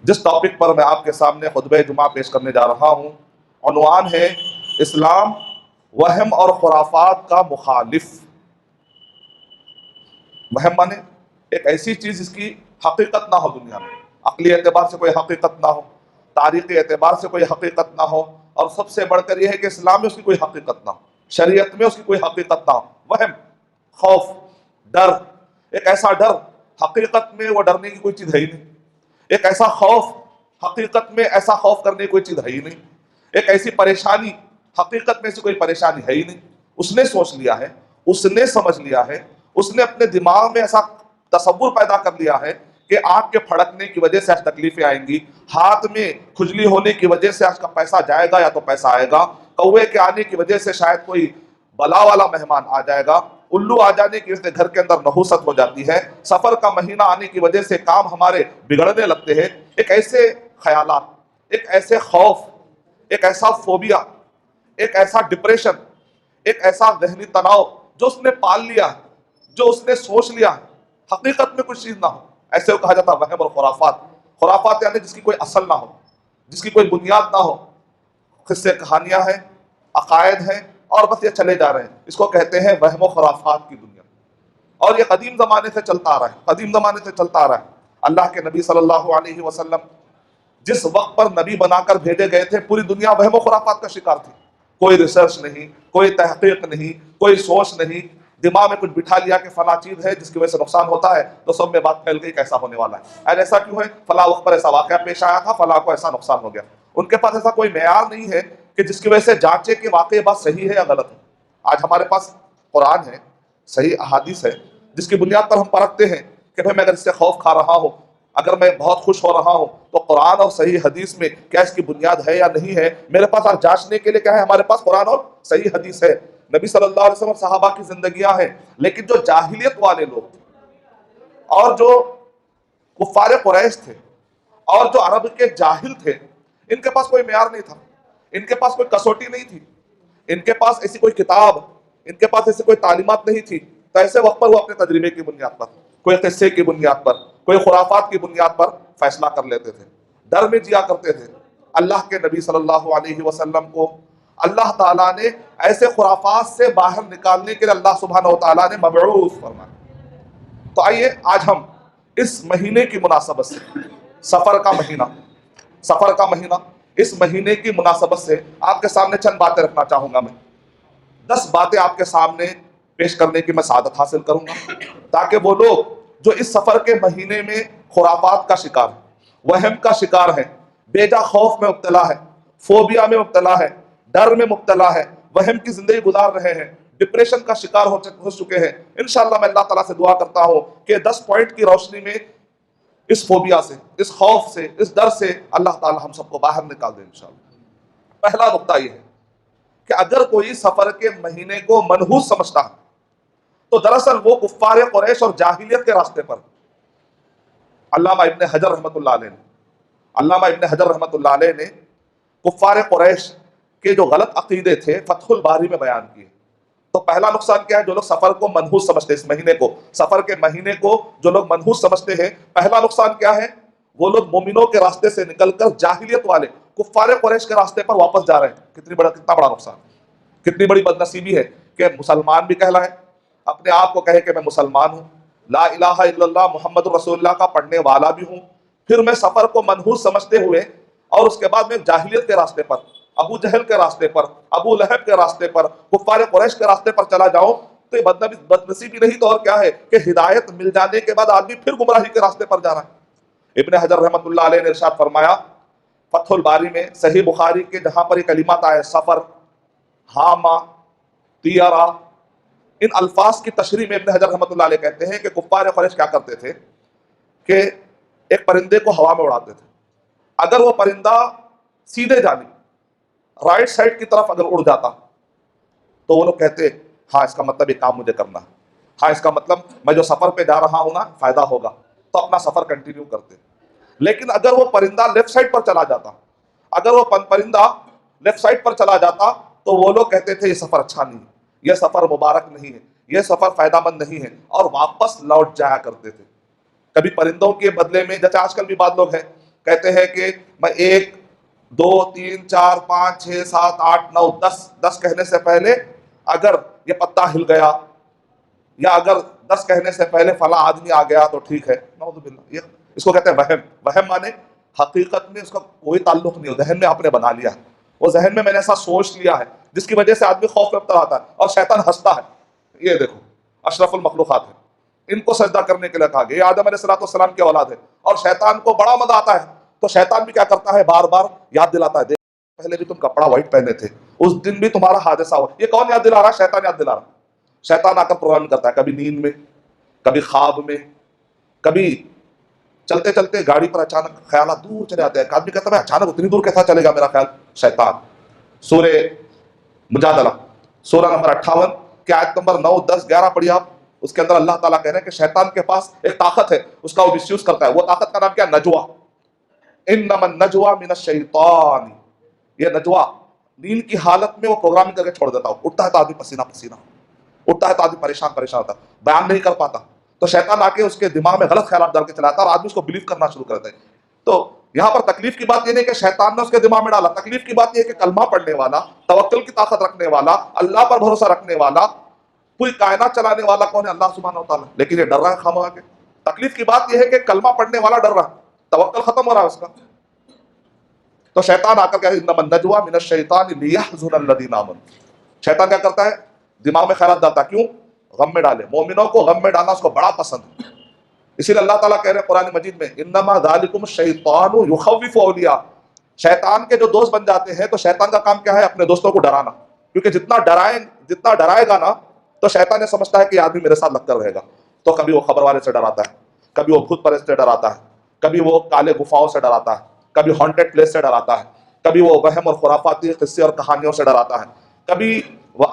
جس ٹاپک پر میں آپ کے سامنے خطبہ جمعہ پیش کرنے جا رہا ہوں، عنوان ہے اسلام وہم اور خرافات کا مخالف۔ وہم مانے ایک ایسی چیز جس کی حقیقت نہ ہو، دنیا میں عقلی اعتبار سے کوئی حقیقت نہ ہو، تاریخی اعتبار سے کوئی حقیقت نہ ہو، اور سب سے بڑھ کر یہ ہے کہ اسلام میں اس کی کوئی حقیقت نہ ہو، شریعت میں اس کی کوئی حقیقت نہ ہو۔ وہم، خوف، ڈر، ایک ایسا ڈر حقیقت میں وہ ڈرنے کی کوئی چیز ہے ہی نہیں، ایک ایسا خوف حقیقت میں ایسا خوف کرنے کی کوئی چیز ہے ہی نہیں، ایک ایسی پریشانی حقیقت میں ایسی کوئی پریشانی ہے ہی نہیں۔ اس نے سوچ لیا ہے، اس نے سمجھ لیا ہے، اس نے اپنے دماغ میں ایسا تصور پیدا کر لیا ہے کہ آنکھ کے پھڑکنے کی وجہ سے آج تکلیفیں آئیں گی، ہاتھ میں کھجلی ہونے کی وجہ سے آج کا پیسہ جائے گا یا تو پیسہ آئے گا، کوے کے آنے کی وجہ سے شاید کوئی بلا والا مہمان آ جائے گا، الو آ جانے کی وجہ سے گھر کے اندر نحوست ہو جاتی ہے، سفر کا مہینہ آنے کی وجہ سے کام ہمارے بگڑنے لگتے ہیں۔ ایک ایسے خیالات، ایک ایسے خوف، ایک ایسا فوبیا، ایک ایسا ڈپریشن، ایک ایسا ذہنی تناؤ جو اس نے پال لیا ہے، جو اس نے سوچ لیا ہے، حقیقت میں کچھ چیز نہ ہو، ایسے کو کہا جاتا ہے وہم اور خرافات۔ خرافات یعنی جس کی کوئی اصل نہ ہو، جس کی کوئی بنیاد نہ ہو، قصے کہانیاں ہیں، عقائد ہیں، اور بس یہ چلے جا رہے ہیں، اس کو کہتے ہیں وہم و خرافات کی دنیا۔ اور یہ قدیم زمانے سے چلتا آ رہا ہے، قدیم زمانے سے چلتا آ رہا ہے۔ اللہ کے نبی صلی اللہ علیہ وسلم جس وقت پر نبی بنا کر بھیجے گئے تھے، پوری دنیا وہم و خرافات کا شکار تھی، کوئی ریسرچ نہیں، کوئی تحقیق نہیں، کوئی سوچ نہیں، دماغ میں کچھ بٹھا لیا کہ فلاں چیز ہے جس کی وجہ سے نقصان ہوتا ہے، تو سب میں بات پھیل گئی کیسا ہونے والا ہے، ایسا کیوں ہے، فلاں وقت پر ایسا واقعہ پیش آیا تھا، فلاں کو ایسا نقصان ہو گیا۔ ان کے پاس ایسا کوئی معیار نہیں ہے کہ جس کی وجہ سے جانچے کہ واقعی بات صحیح ہے یا غلط ہے۔ آج ہمارے پاس قرآن ہے، صحیح احادیث ہے، جس کی بنیاد پر ہم پرکھتے ہیں کہ بھئی میں اگر اس سے خوف کھا رہا ہوں، اگر میں بہت خوش ہو رہا ہوں، تو قرآن اور صحیح حدیث میں کیا اس کی بنیاد ہے یا نہیں ہے۔ میرے پاس آج جانچنے کے لیے کیا ہے، ہمارے پاس قرآن اور صحیح حدیث ہے، نبی صلی اللہ علیہ وسلم صحابہ کی زندگیاں ہیں۔ لیکن جو جاہلیت والے لوگ تھے، اور جو کفار قریش تھے، اور جو عرب کے جاہل تھے، ان کے پاس کوئی معیار نہیں تھا، ان کے پاس کوئی کسوٹی نہیں تھی، ان کے پاس ایسی کوئی کتاب، ان کے پاس ایسی کوئی تعلیمات نہیں تھی۔ تو ایسے وقت پر وہ اپنے تجربے کی بنیاد پر، کوئی قصے کی بنیاد پر، کوئی خرافات کی بنیاد پر فیصلہ کر لیتے تھے، ڈر میں جیا کرتے تھے۔ اللہ کے نبی صلی اللہ علیہ وسلم کو اللہ تعالیٰ نے ایسے خرافات سے باہر نکالنے کے لیے اللہ سبحانہ و تعالیٰ نے مبعوث فرمایا۔ تو آئیے آج ہم اس مہینے کی مناسبت سے، سفر کا مہینہ، سفر کا مہینہ، اس مہینے کی مناسبت سے آپ کے سامنے چند باتیں رکھنا چاہوں گا۔ میں 10 باتیں آپ کے سامنے پیش کرنے کی میں سعادت حاصل کروں گا، تاکہ وہ لوگ جو اس سفر کے مہینے میں خرافات کا شکار ہیں، وہم کا شکار ہیں، بیجا خوف میں مبتلا ہے، فوبیا میں مبتلا ہے، ڈر میں مبتلا ہے، وہم کی زندگی گزار رہے ہیں، ڈپریشن کا شکار ہو چکے ہیں، انشاءاللہ میں اللہ تعالیٰ سے دعا کرتا ہوں کہ 10 پوائنٹ کی روشنی میں اس فوبیا سے، اس خوف سے، اس ڈر سے اللہ تعالیٰ ہم سب کو باہر نکال دے انشاءاللہ۔ پہلا نقطہ یہ ہے کہ اگر کوئی سفر کے مہینے کو منحوس سمجھتا ہے تو دراصل وہ کفار قریش اور جاہلیت کے راستے پر۔ علامہ ابن حجر رحمۃ اللہ علیہ نے، علامہ ابن حجر رحمۃ اللہ علیہ نے کفار قریش کے جو غلط عقیدے تھے فتح الباری میں بیان کیے۔ تو پہلا نقصان کیا ہے، جو لوگ سفر کو منحوس سمجھتے ہیں، اس مہینے کو، سفر کے مہینے کو جو لوگ منحوس سمجھتے ہیں، پہلا نقصان کیا ہے، وہ لوگ مومنوں کے راستے سے نکل کر جاہلیت والے کفار قریش کے راستے پر واپس جا رہے ہیں۔ کتنا بڑا نقصان، کتنی بڑی بدنصیبی ہے کہ مسلمان بھی کہلائے، اپنے آپ کو کہے کہ میں مسلمان ہوں، لا الہ الا اللہ محمد رسول اللہ کا پڑھنے والا بھی ہوں، پھر میں سفر کو منحوس سمجھتے ہوئے اور اس کے بعد میں جاہلیت کے راستے پر، ابو جہل کے راستے پر، ابو لہب کے راستے پر، کفار قریش کے راستے پر چلا جاؤں، تو یہ بدنصیبی نہیں تو اور کیا ہے کہ ہدایت مل جانے کے بعد آدمی پھر گمراہی کے راستے پر جا رہا ہے۔ ابن حجر رحمۃ اللہ علیہ نے ارشاد فرمایا فتح الباری میں، صحیح بخاری کے جہاں پر یہ کلمات آئے، سفر، ہاما، تیارا، ان الفاظ کی تشریح میں ابن حجر رحمۃ اللہ علیہ کہتے ہیں کہ کفار قریش کیا کرتے تھے کہ ایک پرندے کو ہوا میں اڑاتے تھے، اگر وہ پرندہ سیدھے جانب رائٹ سائڈ کی طرف اگر اڑ جاتا تو وہ لوگ کہتے ہاں اس کا مطلب یہ کام مجھے کرنا ہے، ہاں اس کا مطلب میں جو سفر پہ جا رہا ہوں نا فائدہ ہوگا، تو اپنا سفر کنٹینیو کرتے۔ لیکن اگر وہ پرندہ لیفٹ سائڈ پر چلا جاتا، اگر وہ پرندہ لیفٹ سائڈ پر چلا جاتا تو وہ لوگ کہتے تھے یہ سفر اچھا نہیں ہے، یہ سفر مبارک نہیں ہے، یہ سفر فائدہ مند نہیں ہے، اور واپس لوٹ جایا کرتے تھے۔ کبھی پرندوں کے بدلے میں، جیسے آج کل بھی بعض لوگ ہیں کہتے ہیں کہ میں 1 2 3 4 5 6 7 8 9 10 کہنے سے پہلے اگر یہ پتا ہل گیا یا اگر 10 کہنے سے پہلے فلاں آدمی آ گیا تو ٹھیک ہے. نعوذ باللہ. یہ اس کو کہتے ہیں وہم. وہم مانے حقیقت میں اس کا کوئی تعلق نہیں ہو، ذہن میں آپ نے بنا لیا ہے، وہ ذہن میں نے ایسا سوچ لیا ہے جس کی وجہ سے آدمی خوف میں ابتلا آتا ہے اور شیطان ہنستا ہے. یہ دیکھو اشرف المخلوقات ہے، ان کو سجدہ کرنے کے لیے کہا گیا، یہ آدم علیہ السلام کی اولاد ہے، اور شیطان کو بڑا مزہ آتا ہے. تو شیطان بھی کیا کرتا ہے، بار بار یاد دلاتا ہے، دیکھ پہلے بھی تم کپڑا وائٹ پہنے تھے، اس دن بھی تمہارا حادثہ ہوا. یہ کون یاد دلا رہا ہے؟ شیطان یاد دلا رہا ہے. شیطان آ کر پروگرام کرتا ہے، کبھی نیند میں، کبھی خواب میں، کبھی چلتے چلتے گاڑی پر اچانک خیالات دور چلے آتے ہیں. ایک آدمی کہتا ہے اچانک اتنی دور کیسا چلے گا میرا خیال؟ شیطان. سورہ مجادلہ سورہ نمبر 58 کی آیت نمبر 9 10 11 پڑھی آپ. اس کے اندر اللہ تعالیٰ کہہ رہے ہیں کہ شیطان کے پاس ایک طاقت ہے، اس کا وہ مس یوز کرتا ہے. وہ طاقت کا نام کیا؟ نجوا. انما النجوا من الشیطان. یہ نجوا نیند کی حالت میں وہ پروگرامنگ کر کے چھوڑ دیتا ہوں. اٹھتا ہے تو آدمی پسینہ پسینہ، اٹھتا ہے تو آدمی پریشان ہوتا ہے، بیان نہیں کر پاتا. تو شیطان آ کے اس کے دماغ میں غلط خیالات ڈال کے چلاتا ہے اور آدمی اس کو بلیو کرنا شروع کرتا ہے. تو یہاں پر تکلیف کی بات یہ نہیں کہ شیطان نے اس کے دماغ میں ڈالا، تکلیف کی بات یہ ہے کہ کلمہ پڑھنے والا، توکل کی طاقت رکھنے والا، اللہ پر بھروسہ رکھنے والا، پوری کائنات چلانے والا کون ہے؟ اللہ سبحانہ و تعالیٰ. لیکن یہ ڈر رہا ہے خامخواہ کے. تکلیف کی بات یہ ہے کہ کلمہ پڑھنے والا ڈر رہا ہے، توکل ختم ہو رہا ہے اس کا. تو شیطان آ کر کہتے ہیں انما النجوا من الشیطان لیحزن الذین آمنوا. شیطان کیا کرتا ہے؟ دماغ میں خیالات ڈالتا ہے. کیوں؟ غم میں ڈالے. مومنوں کو غم میں ڈالنا اس کو بڑا پسند ہے. اسی لیے اللہ تعالیٰ کہہ رہے ہیں قرآن مجید میں انما ذالکم الشیطان یخوف اولیاء. شیطان کے جو دوست بن جاتے ہیں تو شیطان کا کام کیا ہے؟ اپنے دوستوں کو ڈرانا. کیونکہ جتنا ڈرائے گا نا تو شیطان یہ سمجھتا ہے کہ یہ آدمی میرے ساتھ لگ کر رہے گا. تو کبھی وہ خبر والے سے ڈراتا ہے، کبھی وہ بھوت پرست سے ڈراتا ہے، کبھی وہ کالے گفاؤں سے ڈراتا ہے، کبھی ہانٹڈ پلیس سے ڈراتا ہے، کبھی وہ وہم اور خرافاتی قصے اور کہانیوں سے ڈراتا ہے، کبھی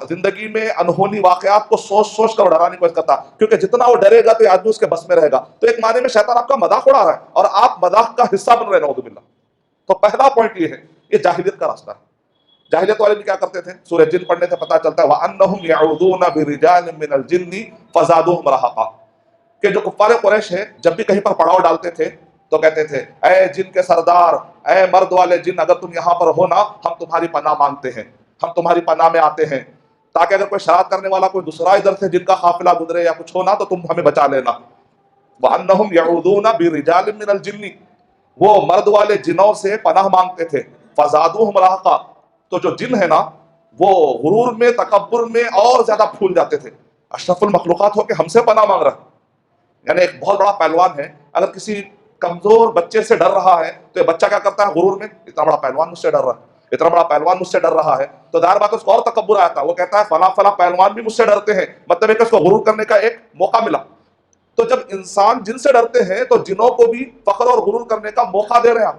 زندگی میں انہونی واقعات کو سوچ کر ڈرانے کی کوشش کرتا ہے. کیونکہ جتنا وہ ڈرے گا تو یہ آدمی اس کے بس میں رہے گا. تو ایک معنی میں شیطان آپ کا مذاق اڑا رہا ہے اور آپ مذاق کا حصہ بن رہے ہیں. نعوذ باللہ. تو پہلا پوائنٹ یہ ہے، یہ جاہلیت کا راستہ ہے. جاہلیت والے بھی کیا کرتے تھے؟ سورہ جن پڑھنے سے پتہ چلتا ہے وَأَنَّهُمْ يَعُوذُونَ بِرِجَالٍ مِّنَ الْجِنِّ فَزَادُوهُمْ رَهَقًا. کہ جو کفار قریش ہیں جب بھی کہیں پر پڑاؤ ڈالتے تھے تو کہتے تھے اے جن کے سردار، اے مرد والے جن، اگر تم یہاں پر ہو نا ہم تمہاری پناہ مانگتے ہیں، ہم تمہاری پناہ میں آتے ہیں، تاکہ اگر کوئی شرارت کرنے والا کوئی دوسرا ادھر سے جن کا قافلہ گزرے یا کچھ ہونا تو تم ہمیں بچا لینا. وَأَنَّهُمْ يَعُوذُونَ بِرِجَالٍ مِّنَ الْجِنِّ. وہ مرد والے جنوں سے پناہ مانگتے تھے. فَزَادُوهُمْ رَهَقًا. تو جو جن ہے نا وہ غرور میں، تکبر میں اور زیادہ پھول جاتے تھے. اشرف المخلوقات ہو کے ہم سے پناہ مانگ رہا ہے. یعنی ایک بہت بڑا پہلوان ہے، اگر کسی کمزور بچے سے ڈر رہا ہے تو یہ بچہ کیا کرتا ہے؟ غرور میں اتنا بڑا پہلوان مجھ سے ڈر رہا ہے، اتنا بڑا پہلوان مجھ سے ڈر رہا ہے، تو ظاہر بات ہے اس کو اور تکبر آتا ہے. وہ کہتا ہے فلاں پہلوان بھی مجھ سے ڈرتے ہیں، مطلب ہے کہ اس کو غرور کرنے کا ایک موقع ملا. تو جب انسان جن سے ڈرتے ہیں تو جنوں کو بھی فخر اور غرور کرنے کا موقع دے رہے ہیں.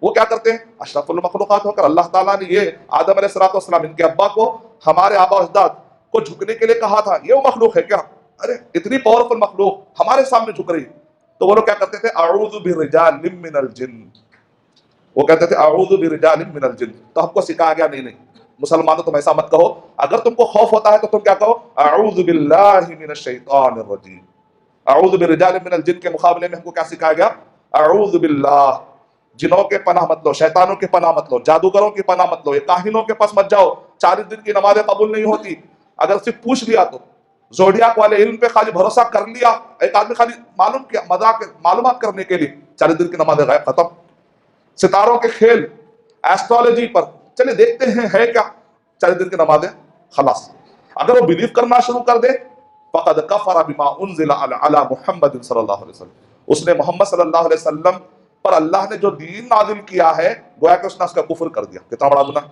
وہ کیا کرتے ہیں؟ اشرف المخلوقات ہو کر اللہ تعالیٰ نے یہ آدم علیہ السلام ان کے ابا کو، ہمارے آبا اجداد کو جھکنے کے لیے کہا تھا. یہ وہ مخلوق ہے کیا؟ ارے اتنی پاورفل مخلوق ہمارے سامنے جھک رہی. تو وہ لوگ کیا کرتے تھے؟ اعوذ برجال من الجن. وہ کہتے تھے اعوذ برجال من الجن. تو ہم کو سکھایا گیا نہیں مسلمانوں تم ایسا مت کہو. اگر تم کو خوف ہوتا ہے تو تم کیا کہو؟ اعوذ باللہ من الشیطان الرجیم. اعوذ برجال من الجن کے مقابلے میں ہم کو کیا سکھایا گیا؟ اعوذ باللہ. جنوں کے پناہ مت لو، شیطانوں کی پناہ مت لو، جادوگروں کی پناہ مت لو، یہ کاہنوں کے پاس مت جاؤ. 40 دن کی نمازیں قبول نہیں ہوتی. اگر صرف پوچھ لیا تو زوڈیاک والے علم پہ خالی بھروسہ کر لیا، ایک آدمی خالی معلوم کیا مذاق معلومات کرنے کے لیے 40 دن کی نمازیں غائب، ختم. ستاروں کے کھیل، ایسٹرالوجی پر چلے دیکھتے ہیں ہے کیا، 40 دن کی نمازیں خلاص. اگر وہ بلیو کرنا شروع کر دے فقد کفر بما انزل علی محمد صلی اللہ علیہ وسلم. اس نے محمد صلی اللہ علیہ وسلم پر اللہ نے جو دین نازل کیا ہے گویا کہ اس نے اس کا کفر کر دیا. کتنا بڑا گناہ.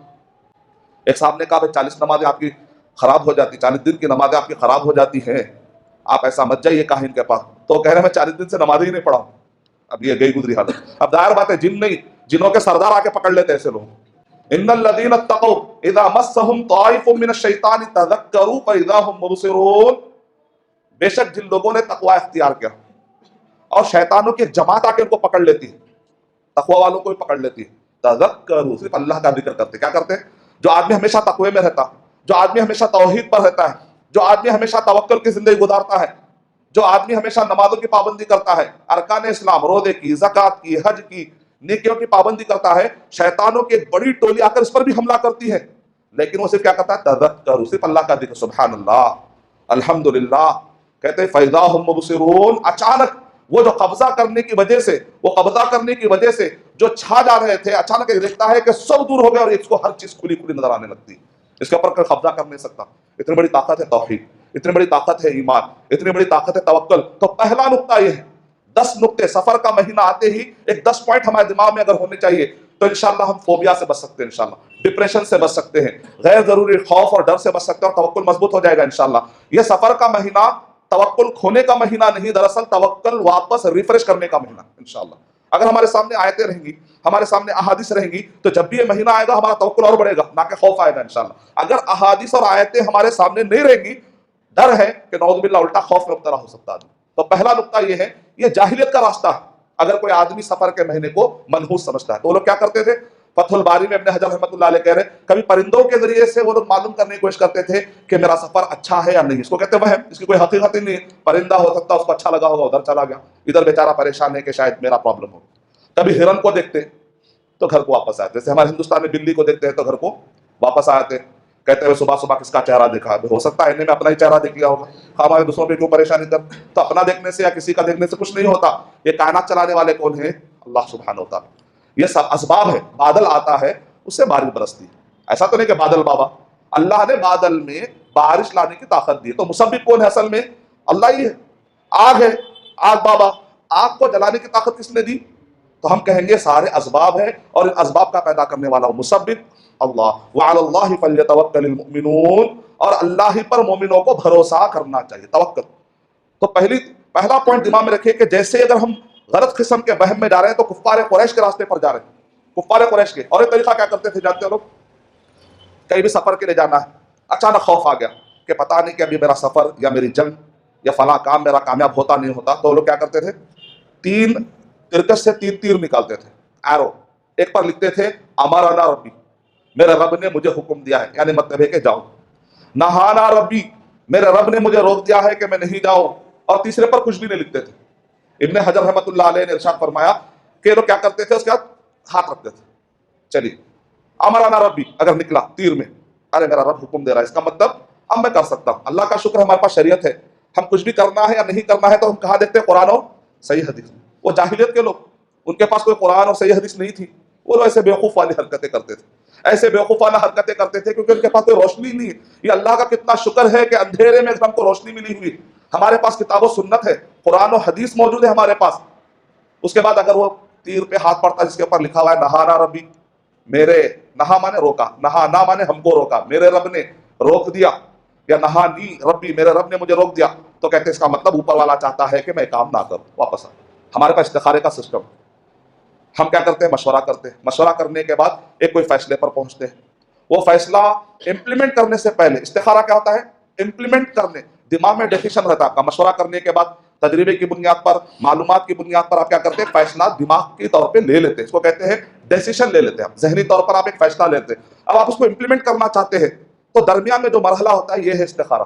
ایک صاحب نے کہا 40 نمازیں آپ کی خراب ہو جاتی، 40 دن کی نمازیں آپ کی خراب ہو جاتی ہیں، آپ ایسا مت جائیے کاہن کے پاس. تو کہہ رہے میں 40 دن سے نمازیں ہی نہیں پڑھا ہوں. اب یہ گئی گزری حالت. اب ظاہر بات ہے جن نہیں، جنوں کے سردار آ کے پکڑ لیتے ایسے لوگ. ان الذین اتقوا اذا مسهم طائف من الشیطان تذکروا فاذا هم مبصرون. بے شک جن لوگوں نے تقوی اختیار کیا اور شیطانوں کی ایک جماعت آ کے ان کو پکڑ لیتی ہے، تقوی والوں کو بھی پکڑ لیتی ہے. تذکروا، صرف اللہ کا ذکر کرتے. کیا کرتے ہیں؟ جو آدمی ہمیشہ تقوی میں رہتا، جو آدمی ہمیشہ توحید پر رہتا ہے، جو آدمی ہمیشہ توکل کی زندگی گزارتا ہے، جو آدمی ہمیشہ نمازوں کی پابندی کرتا ہے، ارکان اسلام، روزے کی، زکوٰۃ کی، حج کی، نیکیوں کی پابندی کرتا ہے، شیطانوں کی ایک بڑی ٹولی آ کر اس پر بھی حملہ کرتی ہے، لیکن وہ صرف کیا کرتا ہے؟ تذکر، صرف اللہ کا ذکر، سبحان اللہ، الحمدللہ، کہتے ہیں فَإِذَا هُمْ مُبْصِرُونَ، اچانک وہ جو قبضہ کرنے کی وجہ سے، جو چھا جا رہے تھے، اچانک یہ دیکھتا ہے کہ سب دور ہو گیا اور اس کو ہر چیز کھلی کھلی نظر آنے لگتی ہے، اس کے اوپر کوئی قبضہ کر نہیں سکتا۔ اتنی بڑی طاقت ہے توحید، اتنی بڑی طاقت ہے ایمان، اتنی بڑی طاقت ہے توکل۔ تو پہلا نقطہ یہ ہے، 10 نقطے سفر کا مہینہ آتے ہی ایک 10 پوائنٹ ہمارے دماغ میں اگر ہونے چاہیے تو انشاءاللہ ہم فوبیا سے بچ سکتے ہیں، انشاءاللہ ڈپریشن سے بچ سکتے ہیں، غیر ضروری خوف اور ڈر سے بچ سکتے ہیں، اور توکل مضبوط ہو جائے گا انشاءاللہ۔ یہ سفر کا مہینہ توکل کھونے کا مہینہ نہیں، دراصل توکل واپس ریفریش کرنے کا مہینہ انشاءاللہ۔ اگر ہمارے سامنے آیتیں رہیں گی، ہمارے سامنے احادیث رہیں گی، تو جب بھی یہ مہینہ آئے گا ہمارا توکل اور بڑھے گا، نہ کہ خوف آئے گا انشاءاللہ۔ اگر احادیث اور آیتیں ہمارے سامنے نہیں رہیں گی، ڈر ہے کہ نعوذ باللہ الٹا خوف میں مبتلا ہو سکتا ہے۔ تو پہلا نقطہ یہ ہے، یہ جاہلیت کا راستہ ہے اگر کوئی آدمی سفر کے مہینے کو منحوس سمجھتا ہے۔ تو وہ لوگ کیا کرتے تھے؟ فتح الباری میں ابن حجر رحمۃ اللہ علیہ کہہ رہے ہیں، کبھی پرندوں کے ذریعے سے وہ لوگ معلوم کرنے کی کوشش کرتے تھے کہ میرا سفر اچھا ہے یا نہیں، اس کو کہتے ہیں وہم، اس کی کوئی حقیقت ہی نہیں ہے۔ پرندہ ہو سکتا ہے اس کو اچھا لگا ہوگا، ادھر چلا گیا، ادھر بیچارہ پریشان ہے کہ شاید میرا پرابلم ہو۔ کبھی ہرن کو دیکھتے تو گھر کو واپس آتے، جیسے ہمارے ہندوستان میں بلی کو دیکھتے ہیں تو گھر کو واپس آتے، کہتے ہیں صبح صبح کس کا چہرہ دیکھا، ہو سکتا ہے انہیں میں اپنا ہی چہرہ دیکھ لیا ہوگا، ہمارے دوسروں پہ کیوں پریشانی کر۔ تو اپنا دیکھنے سے یا کسی کا دیکھنے سے کچھ نہیں ہوتا۔ یہ کائنات چلانے والے کون ہیں؟ اللہ سبحانہ و تعالیٰ۔ یہ سب اسباب ہے، بادل آتا ہے اس سے بارش برستی ہے، ایسا تو نہیں کہ بادل بابا، اللہ نے بادل میں بارش لانے کی طاقت دی ہے۔ تو مسبب کون ہے اصل میں؟ اللہ ہی ہے۔ آگ ہے، آگ بابا، آگ کو جلانے کی طاقت کس نے دی؟ تو ہم کہیں گے سارے اسباب ہیں، اور ان اسباب کا پیدا کرنے والا وہ مسبب اللہ۔ وعلی اللہ فلیتوکل المؤمنون، اور اللہ ہی پر مومنوں کو بھروسہ کرنا چاہیے، توکل۔ تو پہلا پوائنٹ دماغ میں رکھیے کہ جیسے اگر ہم غلط قسم کے وہم میں جا رہے ہیں تو کفار قریش کے راستے پر جا رہے ہیں، کفار قریش کے۔ اور ایک طریقہ کیا کرتے تھے جانتے ہو لوگ؟ کہیں بھی سفر کے لیے جانا ہے، اچانک خوف آ گیا کہ پتہ نہیں کہ ابھی میرا سفر یا میری جنگ یا فلاں کام میرا کامیاب ہوتا نہیں ہوتا، تو وہ لوگ کیا کرتے تھے؟ 3 ترکش سے 3 تیر نکالتے تھے، ایرو، ایک پر لکھتے تھے امرنا ربی، میرے رب نے مجھے حکم دیا ہے، یعنی مطلب ہے کہ جاؤ۔ نہانا ربی، میرے رب نے مجھے روک دیا ہے کہ میں نہیں جاؤں، اور تیسرے پر کچھ بھی نہیں لکھتے تھے۔ ابن حجر رحمۃ اللہ علیہ نے ارشاد فرمایا کہ یہ لوگ کیا کرتے تھے؟ اس کے بعد ہاتھ رکھتے تھے، چلیے امرنا ربی اگر نکلا تیر میں، ارے میرا رب حکم دے رہا ہے، اس کا مطلب اب میں کر سکتا ہوں۔ اللہ کا شکر ہمارے پاس شریعت ہے، ہم کچھ بھی کرنا ہے یا نہیں کرنا ہے تو ہم کہاں دیکھتے ہیں؟ قرآن اور صحیح حدیث۔ وہ جاہلیت کے لوگ، ان کے پاس کوئی قرآن اور صحیح حدیث نہیں تھی، وہ لوگ ایسے بیوقوف والی حرکتیں کرتے تھے، ایسے بیوقوفانہ حرکتیں کرتے تھے کیونکہ ان کے پاس کوئی روشنی نہیں ہے۔ یہ اللہ کا کتنا شکر ہے کہ اندھیرے میں ہم کو روشنی ملی ہوئی، ہمارے پاس کتاب و سنت ہے، قرآن و حدیث موجود ہے ہمارے پاس۔ اس کے بعد اگر وہ تیر پہ ہاتھ پڑتا جس کے اوپر لکھا ہوا ہے نہانا ربی، میرے، نہا مانے روکا، نہانا مانے ہم کو روکا، میرے رب نے روک دیا، یا نہانی ربی، میرے رب نے مجھے روک دیا، تو کہتے ہیں اس کا مطلب اوپر والا چاہتا ہے کہ میں کام نہ کروں، واپس آ۔ ہمارے پاس استخارے کا سسٹم، ہم کیا کرتے ہیں؟ مشورہ کرتے ہیں، مشورہ کرنے کے بعد ایک کوئی فیصلے پر پہنچتے ہیں، وہ فیصلہ امپلیمنٹ کرنے سے پہلے، استخارہ کیا ہوتا ہے؟ امپلیمنٹ کرنے، دماغ میں ڈیسیشن رہتا ہے آپ کا، مشورہ کرنے کے بعد تجربے کی بنیاد پر، معلومات کی بنیاد پر آپ کیا کرتے ہیں؟ فیصلہ دماغ کی طور پہ لے لیتے ہیں، اس کو کہتے ہیں ڈیسیشن لے لیتے ہیں، ذہنی طور پر آپ ایک فیصلہ لیتے ہیں۔ اب آپ اس کو امپلیمنٹ کرنا چاہتے ہیں تو درمیان میں جو مرحلہ ہوتا ہے یہ ہے استخارہ۔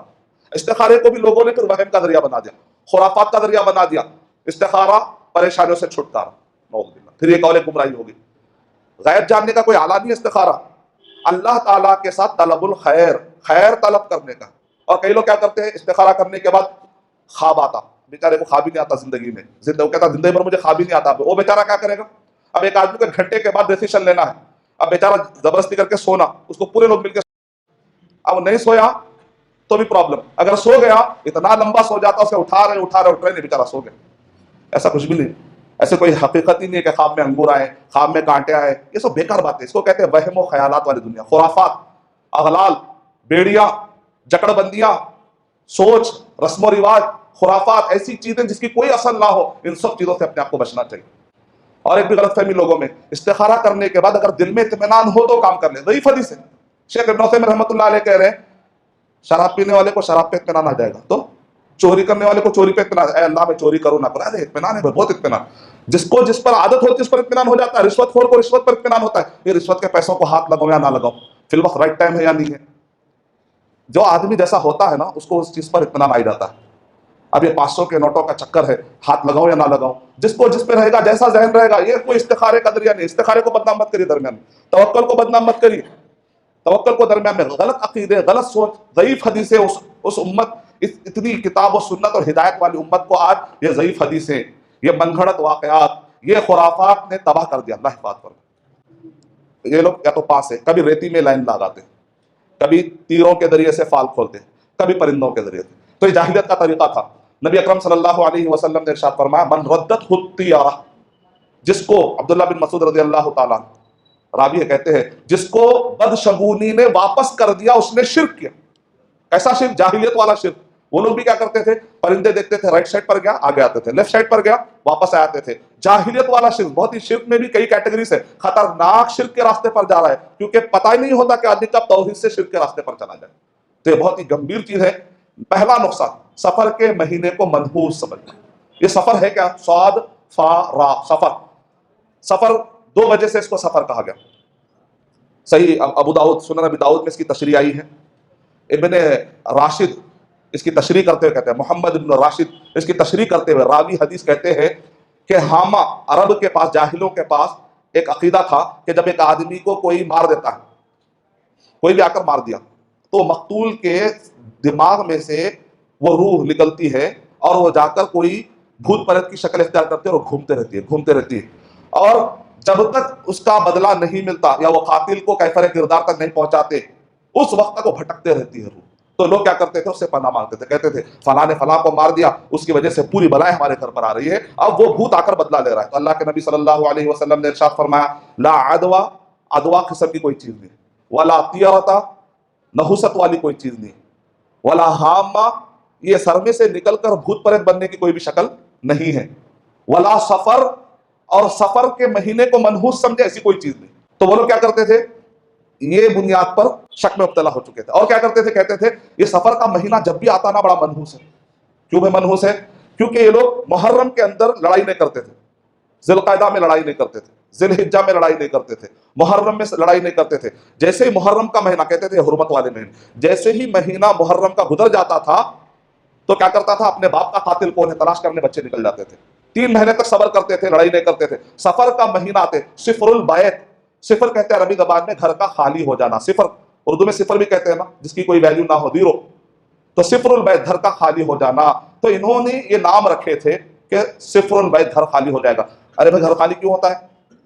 استخارے کو بھی لوگوں نے پھر وہم کا ذریعہ بنا دیا، خرافات کا ذریعہ بنا دیا۔ استخارہ پریشانیوں سے چھٹکارا، نعوذ باللہ، پھر یہ قول گمراہی ہوگی۔ غیب جاننے کا کوئی آلہ نہیں استخارہ، اللہ تعالیٰ کے ساتھ طلب الخیر، خیر طلب کرنے کا۔ اور کئی لوگ کیا کرتے ہیں؟ استخارہ کرنے کے بعد خواب آتا، بیچارے کو خواب ہی نہیں آتا زندگی میں، وہ کہتا زندگی بھر مجھے خواب ہی نہیں آتا، وہ بیچارہ کیا کرے گا؟ اب ایک آدمی کو گھنٹے کے بعد ڈیسیشن لینا ہے، اب بیچارہ زبردستی کر کے سونا، اس کو پورے لوگ مل کے، اب نہیں سویا تو بھی پرابلم، اگر سو گیا اتنا لمبا سو جاتا اسے اٹھا رہے نہیں، بیچارہ سو گیا۔ ایسا کچھ بھی نہیں، ایسے کوئی حقیقت ہی نہیں ہے کہ خواب میں انگور آئے، خواب میں کانٹے آئے، یہ سب بیکار باتیں، اس کو کہتے ہیں وہم و خیالات والی دنیا، خرافات، اغلال، بیڑیاں، جکڑ بندیاں، سوچ، رسم و رواج، خرافات، ایسی چیزیں جس کی کوئی اصل نہ ہو، ان سب چیزوں سے اپنے آپ کو بچنا چاہیے۔ اور ایک بھی غلط فہمی لوگوں میں، استخارہ کرنے کے بعد اگر دل میں اطمینان ہو تو کام کر لیں، ضعیف حدیث ہے۔ شیخ ابن عثیمین رحمۃ اللہ علیہ کہہ رہے ہیں شراب پینے والے کو شراب پہ اطمینان آ جائے گا، تو چوری کرنے والے کو چوری پہ اطمینان، اے اللہ میں چوری کروں نہ کروں، ارے اطمینان ہے، بہت اطمینان۔ جس کو جس پر عادت ہوتی ہے اس پر اطمینان ہو جاتا ہے، رشوت خور کو رشوت پر اطمینان ہوتا ہے، یہ رشوت کے پیسوں کو ہاتھ لگاؤ یا نہ لگاؤ، فی الوقت رائٹ ٹائم ہے یا نہیں ہے۔ جو آدمی جیسا ہوتا ہے نا اس کو اس چیز پر اطمینان آ جاتا ہے۔ اب یہ 500 کے نوٹوں کا چکر ہے، ہاتھ لگاؤ یا نہ لگاؤ، جس کو جس پہ رہے گا، جیسا ذہن رہے گا، یہ کوئی استخارے کا ذریعہ نہیں، استخارے کو بدنام مت کریے درمیان میں، توکل کو بدنام مت کریے، توکل کو درمیان میں، غلط عقیدے، غلط سوچ، ضعیف حدیثیں، اس امت، اتنی کتاب و سنت اور ہدایت والی امت کو آج یہ ضعیف حدیثیں، یہ من گھڑت واقعات، یہ خرافات نے تباہ کر دیا۔ اللہ حفاظت کرے۔ یہ لوگ یا تو پاس ہے، کبھی ریتی میں لائن لگاتے، کبھی تیروں کے ذریعے سے فال کھولتے، کبھی پرندوں کے ذریعے سے، تو یہ جاہلیت کا طریقہ تھا۔ نبی اکرم صلی اللہ علیہ وسلم نے ارشاد فرمایا، من ردت الطیرہ، جس کو عبداللہ بن مسعود رضی اللہ تعالیٰ راوی کہتے ہیں جس کو بدشگونی نے واپس کر دیا، اس نے شرک کیا۔ ایسا شرک، جاہلیت والا شرک۔ وہ لوگ بھی کیا کرتے تھے، پرندے دیکھتے تھے، رائٹ سائڈ پر گیا آگے آتے تھے، لیفٹ سائڈ پر گیا واپس آتے تھے۔ جاہلیت والا شرک، بہت ہی شرک میں بھی کئی کیٹیگریز ہے، خطرناک شرک کے راستے پر جا رہا ہے، کیونکہ پتہ ہی نہیں ہوتا کہ آدمی کب توحید سے شرک کے راستے پر چلا جائے۔ تو یہ بہت ہی گمبھیر چیز ہے۔ پہلا نقصان، سفر کے مہینے کو منحوس سمجھنا۔ یہ سفر ہے کیا؟ صاد فا را، سفر۔ سفر 2 وجہ سے اس کو سفر کہا گیا۔ صحیح ابو داؤد، سنن ابی داؤد میں اس کی تشریح آئی ہے۔ ابن راشد اس کی تشریح کرتے ہوئے کہتے ہیں، محمد ابن راشد اس کی تشریح کرتے ہوئے راوی حدیث کہتے ہیں کہ حامہ عرب کے پاس، جاہلوں کے پاس ایک عقیدہ تھا کہ جب ایک آدمی کو کوئی مار دیتا ہے، کوئی بھی آ کر مار دیا، تو مقتول کے دماغ میں سے وہ روح نکلتی ہے اور وہ جا کر کوئی بھوت پریت کی شکل اختیار کرتے ہیں اور گھومتے رہتی ہے، اور جب تک اس کا بدلہ نہیں ملتا یا وہ قاتل کو کیفر کردار تک نہیں پہنچاتے، اس وقت تک وہ بھٹکتے رہتی ہے روح۔ تو لوگ کیا کرتے تھے، اس سے پناہ مانگتے تھے، کہتے تھے فلاں نے فلاں کو مار دیا، اس کی وجہ سے پوری بلائیں ہمارے گھر پر آ رہی ہے، اب وہ بھوت آ کر بدلہ لے رہا ہے۔ تو اللہ کے نبی صلی اللہ علیہ وسلم نے ارشاد فرمایا، لا عدوا، عدوا قسم کی کوئی چیز نہیں، ولا طیرتا، نحوست والی کوئی چیز نہیں، ولا حامہ، یہ سر میں سے نکل کر بھوت پریت بننے کی کوئی بھی شکل نہیں ہے، ولا سفر، اور سفر کے مہینے کو منحوس سمجھے ایسی کوئی چیز نہیں۔ تو وہ لوگ کیا کرتے تھے، یہ بنیاد پر شک میں مبتلا ہو چکے تھے، اور کیا کرتے تھے، کہتے تھے یہ سفر کا مہینہ جب بھی آتا نا بڑا منحوس ہے۔ کیوں ہے منحوس ہے؟ کیونکہ یہ لوگ محرم کے اندر لڑائی نہیں کرتے تھے، ذی القعدہ میں لڑائی نہیں کرتے تھے، ذی الحجہ میں لڑائی نہیں کرتے تھے، محرم میں لڑائی نہیں کرتے تھے۔ جیسے ہی محرم کا مہینہ، کہتے تھے حرمت والے مہینے، جیسے ہی مہینہ محرم کا گزر جاتا تھا تو کیا کرتا تھا، اپنے باپ کا قاتل کون ہے تلاش کرنے بچے نکل جاتے تھے، 3 مہینے تک صبر کرتے تھے، لڑائی نہیں کرتے تھے۔ سفر کا مہینہ آتے، صفر البیت، صفر کہتے ہیں عربی زبان میں گھر کا خالی ہو جانا، صفر اردو میں صفر بھی کہتے ہیں نا، جس کی کوئی ویلیو نہ ہو، زیرو، تو صفر البیت گھر کا خالی ہو جانا۔ تو انہوں نے یہ نام رکھے تھے کہ صفر البیت گھر خالی ہو جائے گا۔ ارے بھائی گھر خالی کیوں ہوتا ہے؟